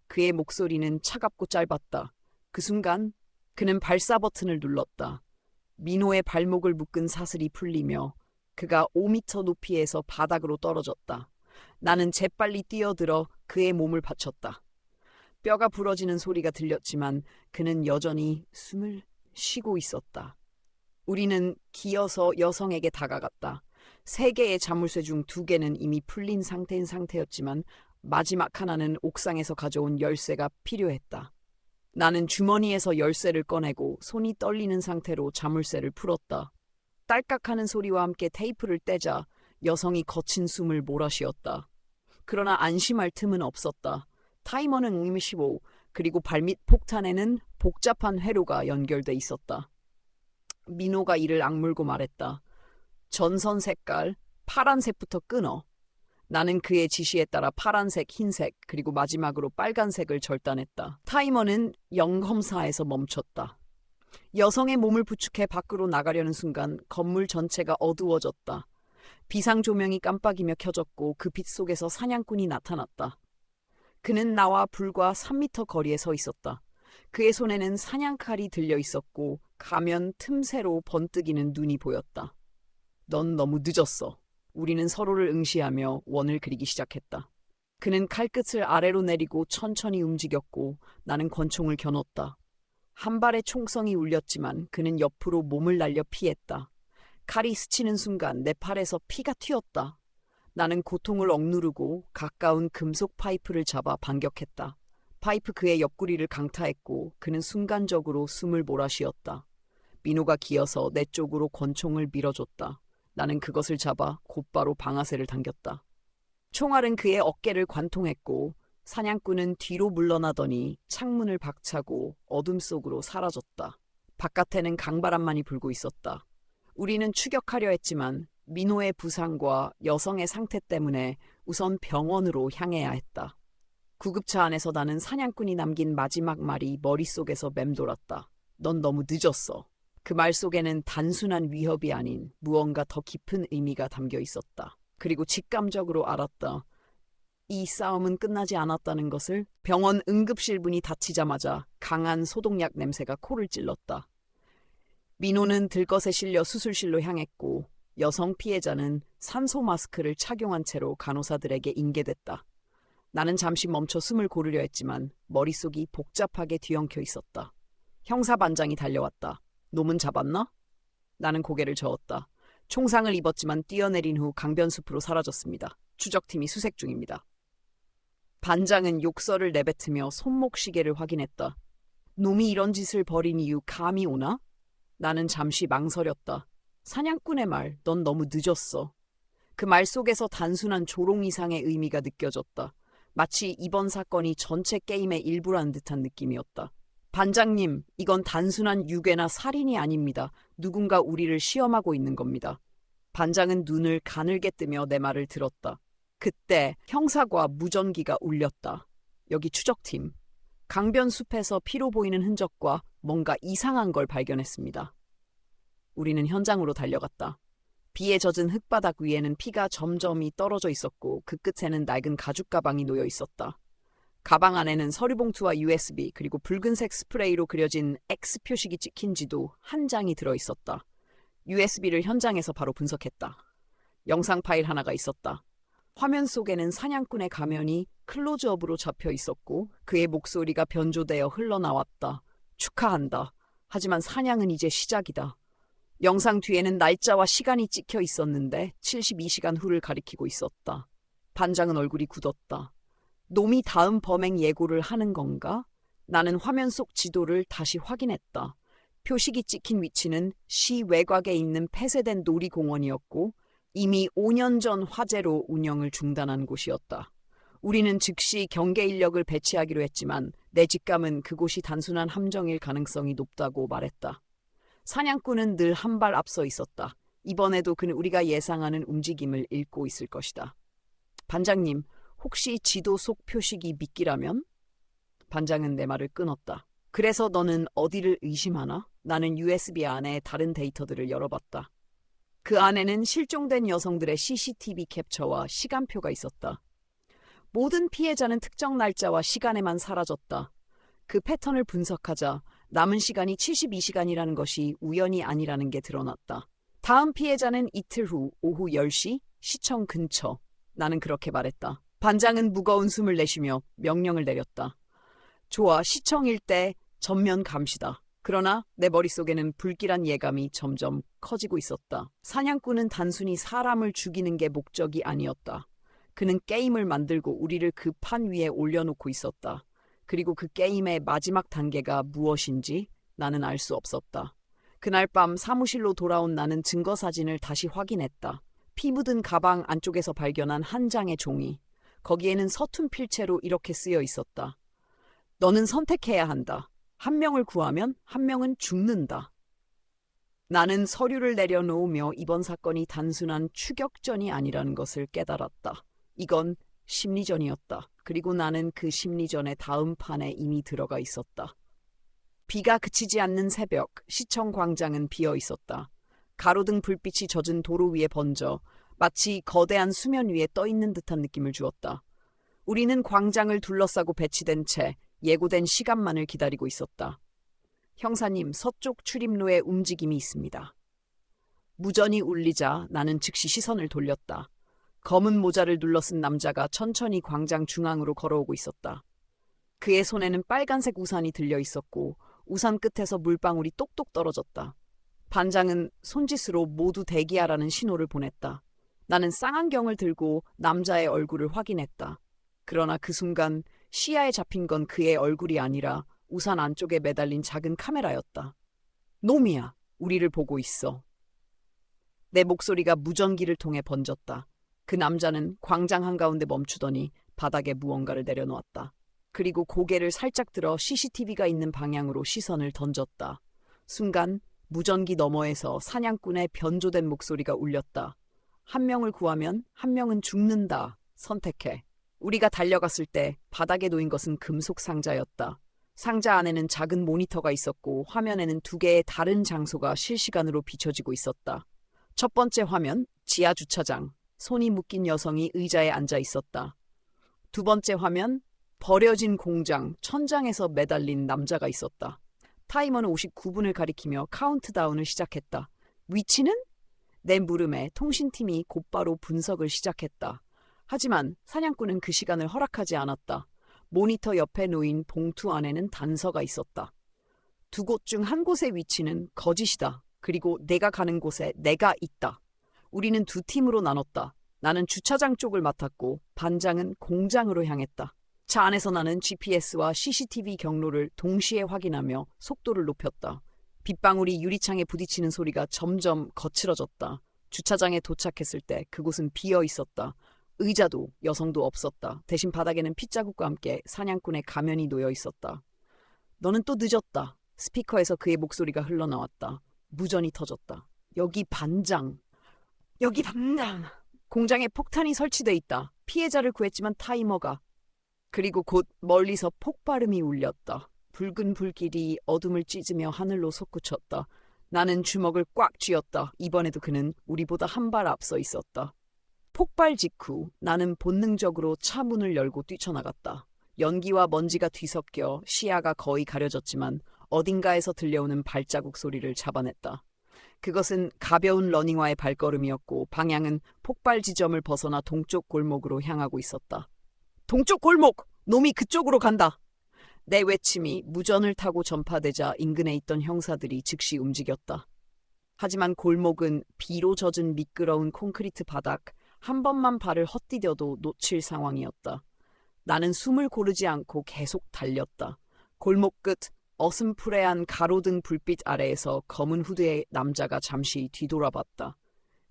A: 그의 목소리는 차갑고 짧았다. 그 순간 그는 발사 버튼을 눌렀다. 민호의 발목을 묶은 사슬이 풀리며 그가 5m 높이에서 바닥으로 떨어졌다. 나는 재빨리 뛰어들어 그의 몸을 받쳤다. 뼈가 부러지는 소리가 들렸지만 그는 여전히 숨을 쉬고 있었다. 우리는 기어서 여성에게 다가갔다. 3개의 자물쇠 중 2개는 이미 풀린 상태인 상태였지만 마지막 하나는 옥상에서 가져온 열쇠가 필요했다. 나는 주머니에서 열쇠를 꺼내고 손이 떨리는 상태로 자물쇠를 풀었다. 딸깍하는 소리와 함께 테이프를 떼자 여성이 거친 숨을 몰아쉬었다. 그러나 안심할 틈은 없었다. 타이머는 15, 그리고 발밑 폭탄에는 복잡한 회로가 연결돼 있었다. 민호가 이를 악물고 말했다. 전선 색깔 파란색부터 끊어. 나는 그의 지시에 따라 파란색, 흰색, 그리고 마지막으로 빨간색을 절단했다. 타이머는 0검사에서 멈췄다. 여성의 몸을 부축해 밖으로 나가려는 순간 건물 전체가 어두워졌다. 비상 조명이 깜빡이며 켜졌고 그 빛 속에서 사냥꾼이 나타났다. 그는 나와 불과 3미터 거리에 서 있었다. 그의 손에는 사냥칼이 들려 있었고 가면 틈새로 번뜩이는 눈이 보였다. 넌 너무 늦었어. 우리는 서로를 응시하며 원을 그리기 시작했다. 그는 칼끝을 아래로 내리고 천천히 움직였고 나는 권총을 겨눴다. 한 발의 총성이 울렸지만 그는 옆으로 몸을 날려 피했다. 칼이 스치는 순간 내 팔에서 피가 튀었다. 나는 고통을 억누르고 가까운 금속 파이프를 잡아 반격했다. 파이프 그의 옆구리를 강타했고 그는 순간적으로 숨을 몰아쉬었다. 민호가 기어서 내 쪽으로 권총을 밀어줬다. 나는 그것을 잡아 곧바로 방아쇠를 당겼다. 총알은 그의 어깨를 관통했고 사냥꾼은 뒤로 물러나더니 창문을 박차고 어둠 속으로 사라졌다. 바깥에는 강바람만이 불고 있었다. 우리는 추격하려 했지만 민호의 부상과 여성의 상태 때문에 우선 병원으로 향해야 했다. 구급차 안에서 나는 사냥꾼이 남긴 마지막 말이 머릿속에서 맴돌았다. 넌 너무 늦었어. 그 말 속에는 단순한 위협이 아닌 무언가 더 깊은 의미가 담겨 있었다. 그리고 직감적으로 알았다. 이 싸움은 끝나지 않았다는 것을. 병원 응급실 문이 닫히자마자 강한 소독약 냄새가 코를 찔렀다. 민호는 들것에 실려 수술실로 향했고 여성 피해자는 산소 마스크를 착용한 채로 간호사들에게 인계됐다. 나는 잠시 멈춰 숨을 고르려 했지만 머릿속이 복잡하게 뒤엉켜 있었다. 형사반장이 달려왔다. 놈은 잡았나? 나는 고개를 저었다. 총상을 입었지만 뛰어내린 후 강변숲으로 사라졌습니다. 추적팀이 수색 중입니다. 반장은 욕설을 내뱉으며 손목시계를 확인했다. 놈이 이런 짓을 벌인 이유 감이 오나? 나는 잠시 망설였다. 사냥꾼의 말, 넌 너무 늦었어. 그 말 속에서 단순한 조롱 이상의 의미가 느껴졌다. 마치 이번 사건이 전체 게임의 일부라는 듯한 느낌이었다. 반장님, 이건 단순한 유괴나 살인이 아닙니다. 누군가 우리를 시험하고 있는 겁니다. 반장은 눈을 가늘게 뜨며 내 말을 들었다. 그때 형사과 무전기가 울렸다. 여기 추적팀. 강변숲에서 피로 보이는 흔적과 뭔가 이상한 걸 발견했습니다. 우리는 현장으로 달려갔다. 비에 젖은 흙바닥 위에는 피가 점점이 떨어져 있었고 그 끝에는 낡은 가죽 가방이 놓여 있었다. 가방 안에는 서류봉투와 USB 그리고 붉은색 스프레이로 그려진 X 표식이 찍힌 지도 한 장이 들어있었다. USB를 현장에서 바로 분석했다. 영상 파일 하나가 있었다. 화면 속에는 사냥꾼의 가면이 클로즈업으로 잡혀 있었고 그의 목소리가 변조되어 흘러나왔다. 축하한다. 하지만 사냥은 이제 시작이다. 영상 뒤에는 날짜와 시간이 찍혀 있었는데 72시간 후를 가리키고 있었다. 반장은 얼굴이 굳었다. 놈이 다음 범행 예고를 하는 건가? 나는 화면 속 지도를 다시 확인했다. 표식이 찍힌 위치는 시 외곽에 있는 폐쇄된 놀이공원이었고 이미 5년 전 화재로 운영을 중단한 곳이었다. 우리는 즉시 경계 인력을 배치하기로 했지만 내 직감은 그곳이 단순한 함정일 가능성이 높다고 말했다. 사냥꾼은 늘 한 발 앞서 있었다. 이번에도 그는 우리가 예상하는 움직임을 읽고 있을 것이다. 반장님, 혹시 지도 속 표식이 미끼라면? 반장은 내 말을 끊었다. 그래서 너는 어디를 의심하나? 나는 USB 안에 다른 데이터들을 열어봤다. 그 안에는 실종된 여성들의 CCTV 캡처와 시간표가 있었다. 모든 피해자는 특정 날짜와 시간에만 사라졌다. 그 패턴을 분석하자 남은 시간이 72시간이라는 것이 우연이 아니라는 게 드러났다. 다음 피해자는 이틀 후 오후 10시 시청 근처. 나는 그렇게 말했다. 반장은 무거운 숨을 내쉬며 명령을 내렸다. 좋아, 시청 일대 전면 감시다. 그러나 내 머릿속에는 불길한 예감이 점점 커지고 있었다. 사냥꾼은 단순히 사람을 죽이는 게 목적이 아니었다. 그는 게임을 만들고 우리를 그 판 위에 올려놓고 있었다. 그리고 그 게임의 마지막 단계가 무엇인지 나는 알 수 없었다. 그날 밤 사무실로 돌아온 나는 증거 사진을 다시 확인했다. 피 묻은 가방 안쪽에서 발견한 한 장의 종이. 거기에는 서툰 필체로 이렇게 쓰여 있었다. 너는 선택해야 한다. 한 명을 구하면 한 명은 죽는다. 나는 서류를 내려놓으며 이번 사건이 단순한 추격전이 아니라는 것을 깨달았다. 이건 심리전이었다. 그리고 나는 그 심리전의 다음 판에 이미 들어가 있었다. 비가 그치지 않는 새벽, 시청 광장은 비어 있었다. 가로등 불빛이 젖은 도로 위에 번져 마치 거대한 수면 위에 떠 있는 듯한 느낌을 주었다. 우리는 광장을 둘러싸고 배치된 채 예고된 시간만을 기다리고 있었다. 형사님, 서쪽 출입로에 움직임이 있습니다. 무전이 울리자 나는 즉시 시선을 돌렸다. 검은 모자를 둘러쓴 남자가 천천히 광장 중앙으로 걸어오고 있었다. 그의 손에는 빨간색 우산이 들려 있었고 우산 끝에서 물방울이 똑똑 떨어졌다. 반장은 손짓으로 모두 대기하라는 신호를 보냈다. 나는 쌍안경을 들고 남자의 얼굴을 확인했다. 그러나 그 순간 시야에 잡힌 건 그의 얼굴이 아니라 우산 안쪽에 매달린 작은 카메라였다. 놈이야, 우리를 보고 있어. 내 목소리가 무전기를 통해 번졌다. 그 남자는 광장 한가운데 멈추더니 바닥에 무언가를 내려놓았다. 그리고 고개를 살짝 들어 CCTV가 있는 방향으로 시선을 던졌다. 순간 무전기 너머에서 사냥꾼의 변조된 목소리가 울렸다. 한 명을 구하면 한 명은 죽는다. 선택해. 우리가 달려갔을 때 바닥에 놓인 것은 금속 상자였다. 상자 안에는 작은 모니터가 있었고 화면에는 두 개의 다른 장소가 실시간으로 비춰지고 있었다. 첫 번째 화면, 지하 주차장. 손이 묶인 여성이 의자에 앉아 있었다. 두 번째 화면, 버려진 공장, 천장에서 매달린 남자가 있었다. 타이머는 59분을 가리키며 카운트다운을 시작했다. 위치는? 내 물음에 통신팀이 곧바로 분석을 시작했다. 하지만 사냥꾼은 그 시간을 허락하지 않았다. 모니터 옆에 놓인 봉투 안에는 단서가 있었다. 두 곳 중 한 곳의 위치는 거짓이다. 그리고 내가 가는 곳에 내가 있다. 우리는 두 팀으로 나눴다. 나는 주차장 쪽을 맡았고 반장은 공장으로 향했다. 차 안에서 나는 GPS와 CCTV 경로를 동시에 확인하며 속도를 높였다. 빗방울이 유리창에 부딪히는 소리가 점점 거칠어졌다. 주차장에 도착했을 때 그곳은 비어 있었다. 의자도 여성도 없었다. 대신 바닥에는 핏자국과 함께 사냥꾼의 가면이 놓여 있었다. 너는 또 늦었다. 스피커에서 그의 목소리가 흘러나왔다. 무전이 터졌다. 여기 반장. 여기 반장. 공장에 폭탄이 설치돼 있다. 피해자를 구했지만 타이머가. 그리고 곧 멀리서 폭발음이 울렸다. 붉은 불길이 어둠을 찢으며 하늘로 솟구쳤다. 나는 주먹을 꽉 쥐었다. 이번에도 그는 우리보다 한 발 앞서 있었다. 폭발 직후 나는 본능적으로 차 문을 열고 뛰쳐나갔다. 연기와 먼지가 뒤섞여 시야가 거의 가려졌지만 어딘가에서 들려오는 발자국 소리를 잡아냈다. 그것은 가벼운 러닝화의 발걸음이었고 방향은 폭발 지점을 벗어나 동쪽 골목으로 향하고 있었다. 동쪽 골목! 놈이 그쪽으로 간다! 내 외침이 무전을 타고 전파되자 인근에 있던 형사들이 즉시 움직였다. 하지만 골목은 비로 젖은 미끄러운 콘크리트 바닥, 한 번만 발을 헛디뎌도 놓칠 상황이었다. 나는 숨을 고르지 않고 계속 달렸다. 골목 끝 어슴푸레한 가로등 불빛 아래에서 검은 후드의 남자가 잠시 뒤돌아봤다.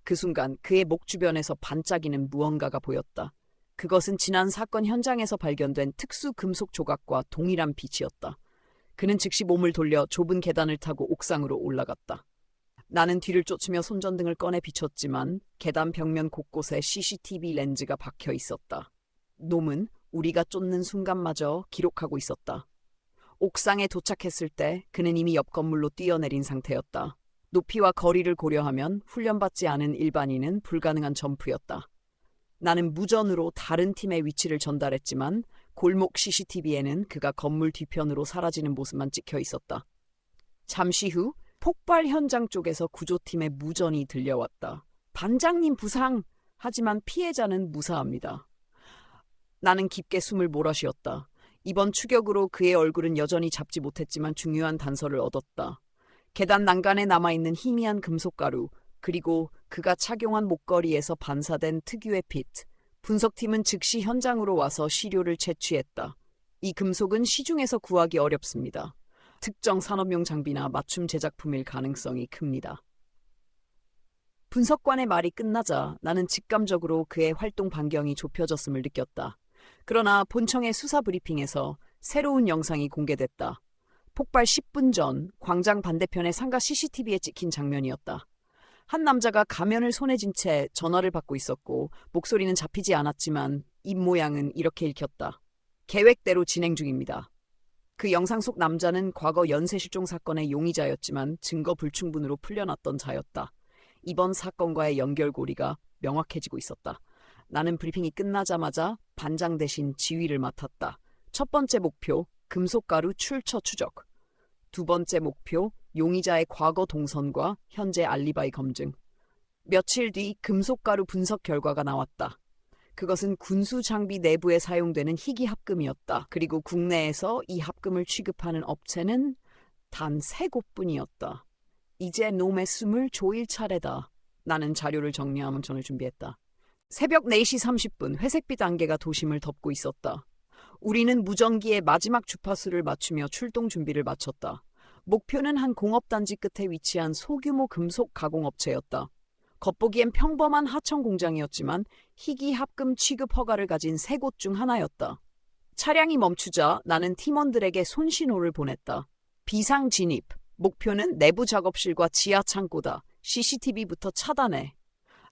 A: 그 순간 그의 목 주변에서 반짝이는 무언가가 보였다. 그것은 지난 사건 현장에서 발견된 특수 금속 조각과 동일한 빛이었다. 그는 즉시 몸을 돌려 좁은 계단을 타고 옥상으로 올라갔다. 나는 뒤를 쫓으며 손전등을 꺼내 비췄지만 계단 벽면 곳곳에 CCTV 렌즈가 박혀 있었다. 놈은 우리가 쫓는 순간마저 기록하고 있었다. 옥상에 도착했을 때 그는 이미 옆 건물로 뛰어내린 상태였다. 높이와 거리를 고려하면 훈련받지 않은 일반인은 불가능한 점프였다. 나는 무전으로 다른 팀의 위치를 전달했지만 골목 CCTV에는 그가 건물 뒤편으로 사라지는 모습만 찍혀 있었다. 잠시 후 폭발 현장 쪽에서 구조팀의 무전이 들려왔다. 반장님 부상! 하지만 피해자는 무사합니다. 나는 깊게 숨을 몰아쉬었다. 이번 추격으로 그의 얼굴은 여전히 잡지 못했지만 중요한 단서를 얻었다. 계단 난간에 남아있는 희미한 금속가루, 그리고 그가 착용한 목걸이에서 반사된 특유의 빛. 분석팀은 즉시 현장으로 와서 시료를 채취했다. 이 금속은 시중에서 구하기 어렵습니다. 특정 산업용 장비나 맞춤 제작품일 가능성이 큽니다. 분석관의 말이 끝나자 나는 직감적으로 그의 활동 반경이 좁혀졌음을 느꼈다. 그러나 본청의 수사 브리핑에서 새로운 영상이 공개됐다. 폭발 10분 전 광장 반대편의 상가 CCTV에 찍힌 장면이었다. 한 남자가 가면을 손에 쥔 채 전화를 받고 있었고 목소리는 잡히지 않았지만 입 모양은 이렇게 읽혔다. 계획대로 진행 중입니다. 그 영상 속 남자는 과거 연쇄실종 사건의 용의자였지만 증거 불충분으로 풀려났던 자였다. 이번 사건과의 연결고리가 명확해지고 있었다. 나는 브리핑이 끝나자마자 반장 대신 지휘를 맡았다. 첫 번째 목표, 금속가루 출처 추적. 두 번째 목표, 용의자의 과거 동선과 현재 알리바이 검증. 며칠 뒤 금속가루 분석 결과가 나왔다. 그것은 군수 장비 내부에 사용되는 희귀 합금이었다. 그리고 국내에서 이 합금을 취급하는 업체는 단 3곳뿐이었다. 이제 놈의 숨을 조일 차례다. 나는 자료를 정리하면 전을 준비했다. 새벽 4시 30분 회색빛 안개가 도심을 덮고 있었다. 우리는 무전기의 마지막 주파수를 맞추며 출동 준비를 마쳤다. 목표는 한 공업단지 끝에 위치한 소규모 금속 가공업체였다. 겉보기엔 평범한 하청 공장이었지만 희귀 합금 취급 허가를 가진 3곳 중 하나였다. 차량이 멈추자 나는 팀원들에게 손신호를 보냈다. 비상 진입. 목표는 내부 작업실과 지하 창고다. CCTV부터 차단해.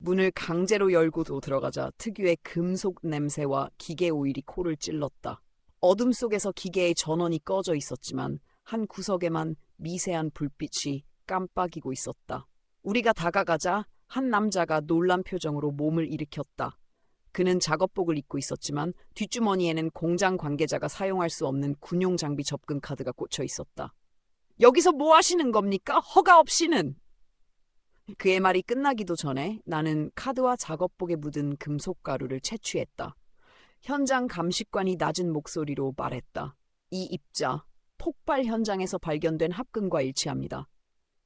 A: 문을 강제로 열고도 들어가자 특유의 금속 냄새와 기계 오일이 코를 찔렀다. 어둠 속에서 기계의 전원이 꺼져 있었지만 한 구석에만 미세한 불빛이 깜빡이고 있었다. 우리가 다가가자 한 남자가 놀란 표정으로 몸을 일으켰다. 그는 작업복을 입고 있었지만 뒷주머니에는 공장 관계자가 사용할 수 없는 군용 장비 접근 카드가 꽂혀 있었다. 여기서 뭐 하시는 겁니까? 허가 없이는! 그의 말이 끝나기도 전에 나는 카드와 작업복에 묻은 금속가루를 채취했다. 현장 감식관이 낮은 목소리로 말했다. 이 입자, 폭발 현장에서 발견된 합금과 일치합니다.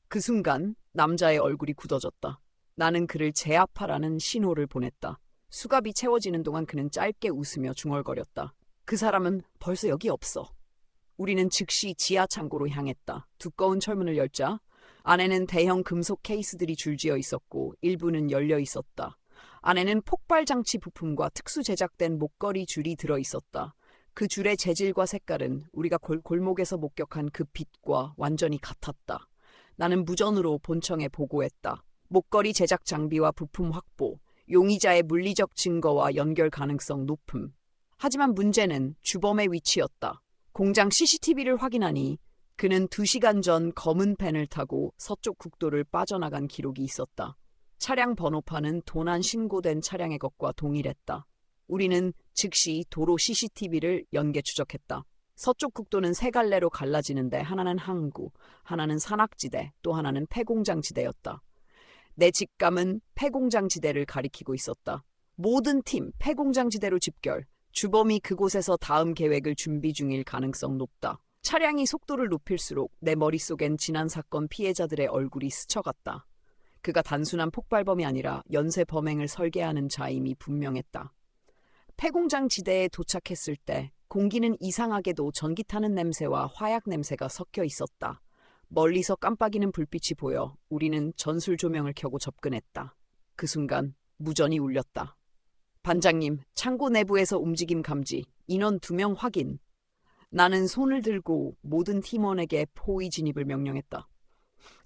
A: 그 순간 남자의 얼굴이 굳어졌다. 나는 그를 제압하라는 신호를 보냈다. 수갑이 채워지는 동안 그는 짧게 웃으며 중얼거렸다. 그 사람은 벌써 여기 없어. 우리는 즉시 지하 창고로 향했다. 두꺼운 철문을 열자 안에는 대형 금속 케이스들이 줄지어 있었고 일부는 열려 있었다. 안에는 폭발 장치 부품과 특수 제작된 목걸이 줄이 들어 있었다. 그 줄의 재질과 색깔은 우리가 골목에서 목격한 그 빛과 완전히 같았다. 나는 무전으로 본청에 보고했다. 목걸이 제작 장비와 부품 확보, 용의자의 물리적 증거와 연결 가능성 높음. 하지만 문제는 주범의 위치였다. 공장 CCTV를 확인하니 그는 2시간 전 검은 밴을 타고 서쪽 국도를 빠져나간 기록이 있었다. 차량 번호판은 도난 신고된 차량의 것과 동일했다. 우리는 즉시 도로 CCTV를 연계 추적했다. 서쪽 국도는 3갈래로 갈라지는데 하나는 항구, 하나는 산악지대, 또 하나는 폐공장지대였다. 내 직감은 폐공장지대를 가리키고 있었다. 모든 팀 폐공장지대로 집결. 주범이 그곳에서 다음 계획을 준비 중일 가능성 높다. 차량이 속도를 높일수록 내 머릿속엔 지난 사건 피해자들의 얼굴이 스쳐갔다. 그가 단순한 폭발범이 아니라 연쇄 범행을 설계하는 자임이 분명했다. 폐공장 지대에 도착했을 때 공기는 이상하게도 전기 타는 냄새와 화약 냄새가 섞여 있었다. 멀리서 깜빡이는 불빛이 보여 우리는 전술 조명을 켜고 접근했다. 그 순간 무전이 울렸다. 반장님, 창고 내부에서 움직임 감지, 인원 2명 확인. 나는 손을 들고 모든 팀원에게 포위 진입을 명령했다.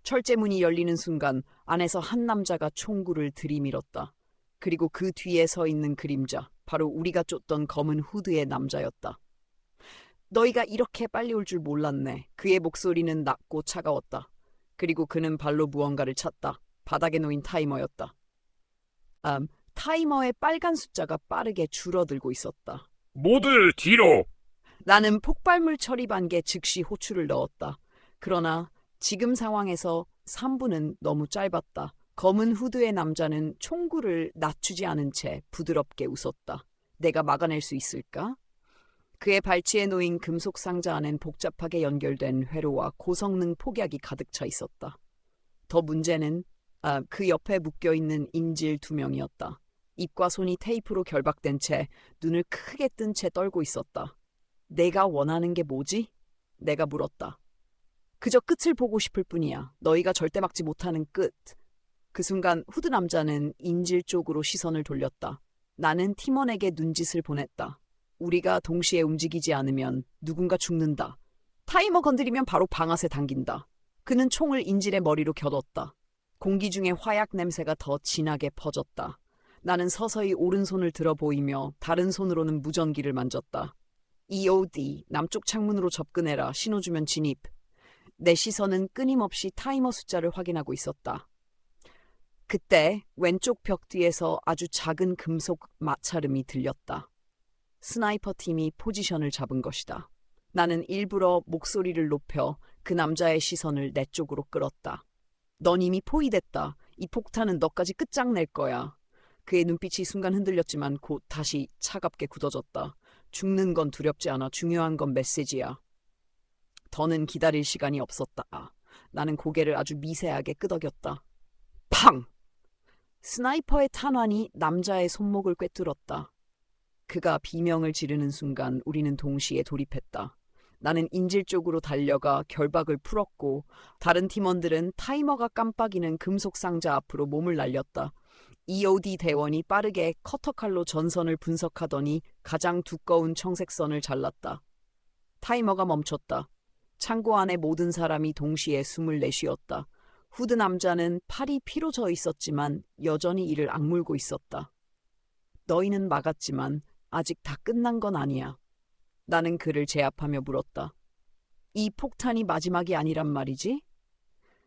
A: 철제문이 열리는 순간 안에서 한 남자가 총구를 들이밀었다. 그리고 그 뒤에 서 있는 그림자, 바로 우리가 쫓던 검은 후드의 남자였다. 너희가 이렇게 빨리 올 줄 몰랐네. 그의 목소리는 낮고 차가웠다. 그리고 그는 발로 무언가를 찼다. 바닥에 놓인 타이머였다. 타이머의 빨간 숫자가 빠르게 줄어들고 있었다.
B: 모두 뒤로!
A: 나는 폭발물 처리 반기에 즉시 호출을 넣었다. 그러나 지금 상황에서 3분은 너무 짧았다. 검은 후드의 남자는 총구를 낮추지 않은 채 부드럽게 웃었다. 내가 막아낼 수 있을까? 그의 발치에 놓인 금속 상자 안엔 복잡하게 연결된 회로와 고성능 폭약이 가득 차 있었다. 더 문제는 그 옆에 묶여있는 인질 2명이었다. 입과 손이 테이프로 결박된 채 눈을 크게 뜬 채 떨고 있었다. 내가 원하는 게 뭐지? 내가 물었다. 그저 끝을 보고 싶을 뿐이야. 너희가 절대 막지 못하는 끝. 그 순간 후드 남자는 인질 쪽으로 시선을 돌렸다. 나는 팀원에게 눈짓을 보냈다. 우리가 동시에 움직이지 않으면 누군가 죽는다. 타이머 건드리면 바로 방아쇠 당긴다. 그는 총을 인질의 머리로 겨눴다. 공기 중에 화약 냄새가 더 진하게 퍼졌다. 나는 서서히 오른손을 들어 보이며 다른 손으로는 무전기를 만졌다. EOD, 남쪽 창문으로 접근해라. 신호 주면 진입. 내 시선은 끊임없이 타이머 숫자를 확인하고 있었다. 그때 왼쪽 벽 뒤에서 아주 작은 금속 마찰음이 들렸다. 스나이퍼 팀이 포지션을 잡은 것이다. 나는 일부러 목소리를 높여 그 남자의 시선을 내 쪽으로 끌었다. 넌 이미 포위됐다. 이 폭탄은 너까지 끝장낼 거야. 그의 눈빛이 순간 흔들렸지만 곧 다시 차갑게 굳어졌다. 죽는 건 두렵지 않아. 중요한 건 메시지야. 더는 기다릴 시간이 없었다. 나는 고개를 아주 미세하게 끄덕였다. 팡! 스나이퍼의 탄환이 남자의 손목을 꿰뚫었다. 그가 비명을 지르는 순간 우리는 동시에 돌입했다. 나는 인질 쪽으로 달려가 결박을 풀었고 다른 팀원들은 타이머가 깜빡이는 금속 상자 앞으로 몸을 날렸다. EOD 대원이 빠르게 커터칼로 전선을 분석하더니 가장 두꺼운 청색선을 잘랐다. 타이머가 멈췄다. 창고 안의 모든 사람이 동시에 숨을 내쉬었다. 후드 남자는 팔이 피로 져 있었지만 여전히 이를 악물고 있었다. 너희는 막았지만 아직 다 끝난 건 아니야. 나는 그를 제압하며 물었다. 이 폭탄이 마지막이 아니란 말이지?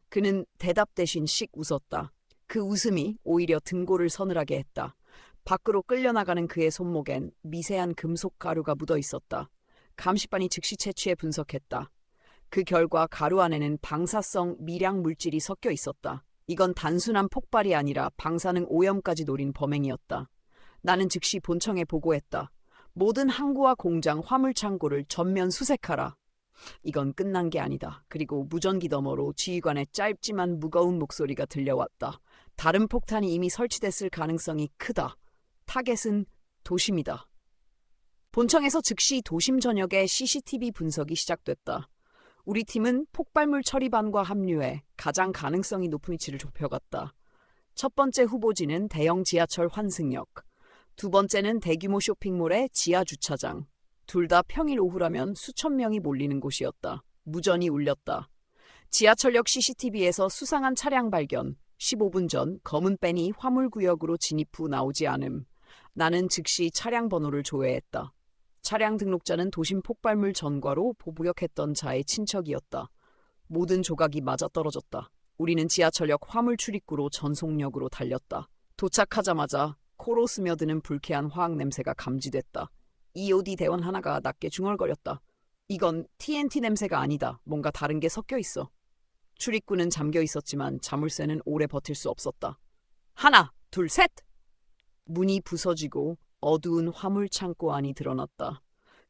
A: 그는 대답 대신 씩 웃었다. 그 웃음이 오히려 등골을 서늘하게 했다. 밖으로 끌려나가는 그의 손목엔 미세한 금속 가루가 묻어 있었다. 감시반이 즉시 채취해 분석했다. 그 결과 가루 안에는 방사성 미량 물질이 섞여 있었다. 이건 단순한 폭발이 아니라 방사능 오염까지 노린 범행이었다. 나는 즉시 본청에 보고했다. 모든 항구와 공장, 화물창고를 전면 수색하라. 이건 끝난 게 아니다. 그리고 무전기 너머로 지휘관의 짧지만 무거운 목소리가 들려왔다. 다른 폭탄이 이미 설치됐을 가능성이 크다. 타겟은 도심이다. 본청에서 즉시 도심 전역의 CCTV 분석이 시작됐다. 우리 팀은 폭발물 처리반과 합류해 가장 가능성이 높은 위치를 좁혀갔다. 첫 번째 후보지는 대형 지하철 환승역, 두 번째는 대규모 쇼핑몰의 지하 주차장. 둘 다 평일 오후라면 수천 명이 몰리는 곳이었다. 무전이 울렸다. 지하철역 CCTV에서 수상한 차량 발견. 15분 전 검은 밴이 화물구역으로 진입 후 나오지 않음. 나는 즉시 차량 번호를 조회했다. 차량 등록자는 도심 폭발물 전과로 보부역했던 자의 친척이었다. 모든 조각이 맞아떨어졌다. 우리는 지하철역 화물 출입구로 전속력으로 달렸다. 도착하자마자 코로 스며드는 불쾌한 화학 냄새가 감지됐다. EOD 대원 하나가 낮게 중얼거렸다. 이건 TNT 냄새가 아니다. 뭔가 다른 게 섞여 있어. 출입구는 잠겨 있었지만 자물쇠는 오래 버틸 수 없었다. 하나, 둘, 셋! 문이 부서지고 어두운 화물 창고 안이 드러났다.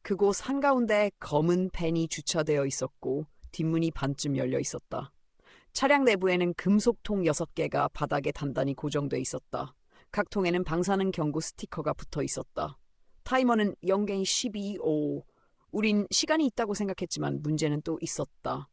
A: 그곳 한가운데 검은 밴이 주차되어 있었고 뒷문이 반쯤 열려 있었다. 차량 내부에는 금속통 6개가 바닥에 단단히 고정돼 있었다. 각 통에는 방사능 경고 스티커가 붙어 있었다. 타이머는 0-12-5. 우린 시간이 있다고 생각했지만 문제는 또 있었다.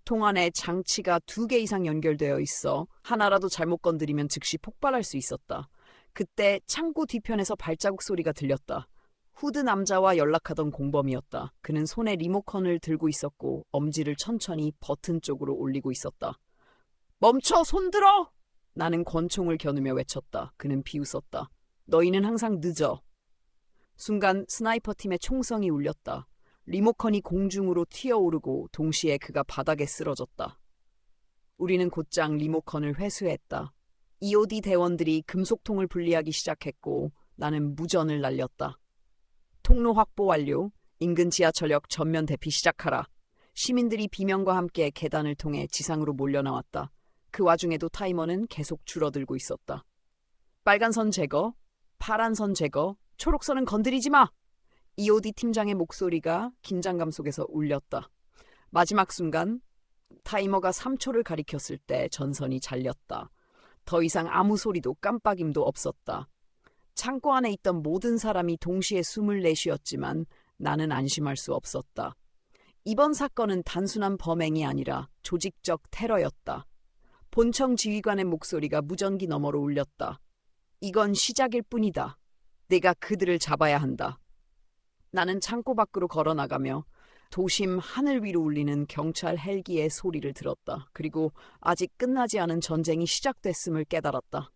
A: 통 안에 장치가 2개 이상 연결되어 있어 하나라도 잘못 건드리면 즉시 폭발할 수 있었다. 그때 창고 뒤편에서 발자국 소리가 들렸다. 후드 남자와 연락하던 공범이었다. 그는 손에 리모컨을 들고 있었고 엄지를 천천히 버튼 쪽으로 올리고 있었다. 멈춰! 손 들어! 나는 권총을 겨누며 외쳤다. 그는 비웃었다. 너희는 항상 늦어. 순간 스나이퍼 팀의 총성이 울렸다. 리모컨이 공중으로 튀어오르고 동시에 그가 바닥에 쓰러졌다. 우리는 곧장 리모컨을 회수했다. EOD 대원들이 금속통을 분리하기 시작했고 나는 무전을 날렸다. 통로 확보 완료. 인근 지하철역 전면 대피 시작하라. 시민들이 비명과 함께 계단을 통해 지상으로 몰려나왔다. 그 와중에도 타이머는 계속 줄어들고 있었다. 빨간 선 제거, 파란 선 제거, 초록선은 건드리지 마! EOD 팀장의 목소리가 긴장감 속에서 울렸다. 마지막 순간 타이머가 3초를 가리켰을 때 전선이 잘렸다. 더 이상 아무 소리도 깜빡임도 없었다. 창고 안에 있던 모든 사람이 동시에 숨을 내쉬었지만 나는 안심할 수 없었다. 이번 사건은 단순한 범행이 아니라 조직적 테러였다. 본청 지휘관의 목소리가 무전기 너머로 울렸다. 이건 시작일 뿐이다. 내가 그들을 잡아야 한다. 나는 창고 밖으로 걸어나가며 도심 하늘 위로 울리는 경찰 헬기의 소리를 들었다. 그리고 아직 끝나지 않은 전쟁이 시작됐음을 깨달았다.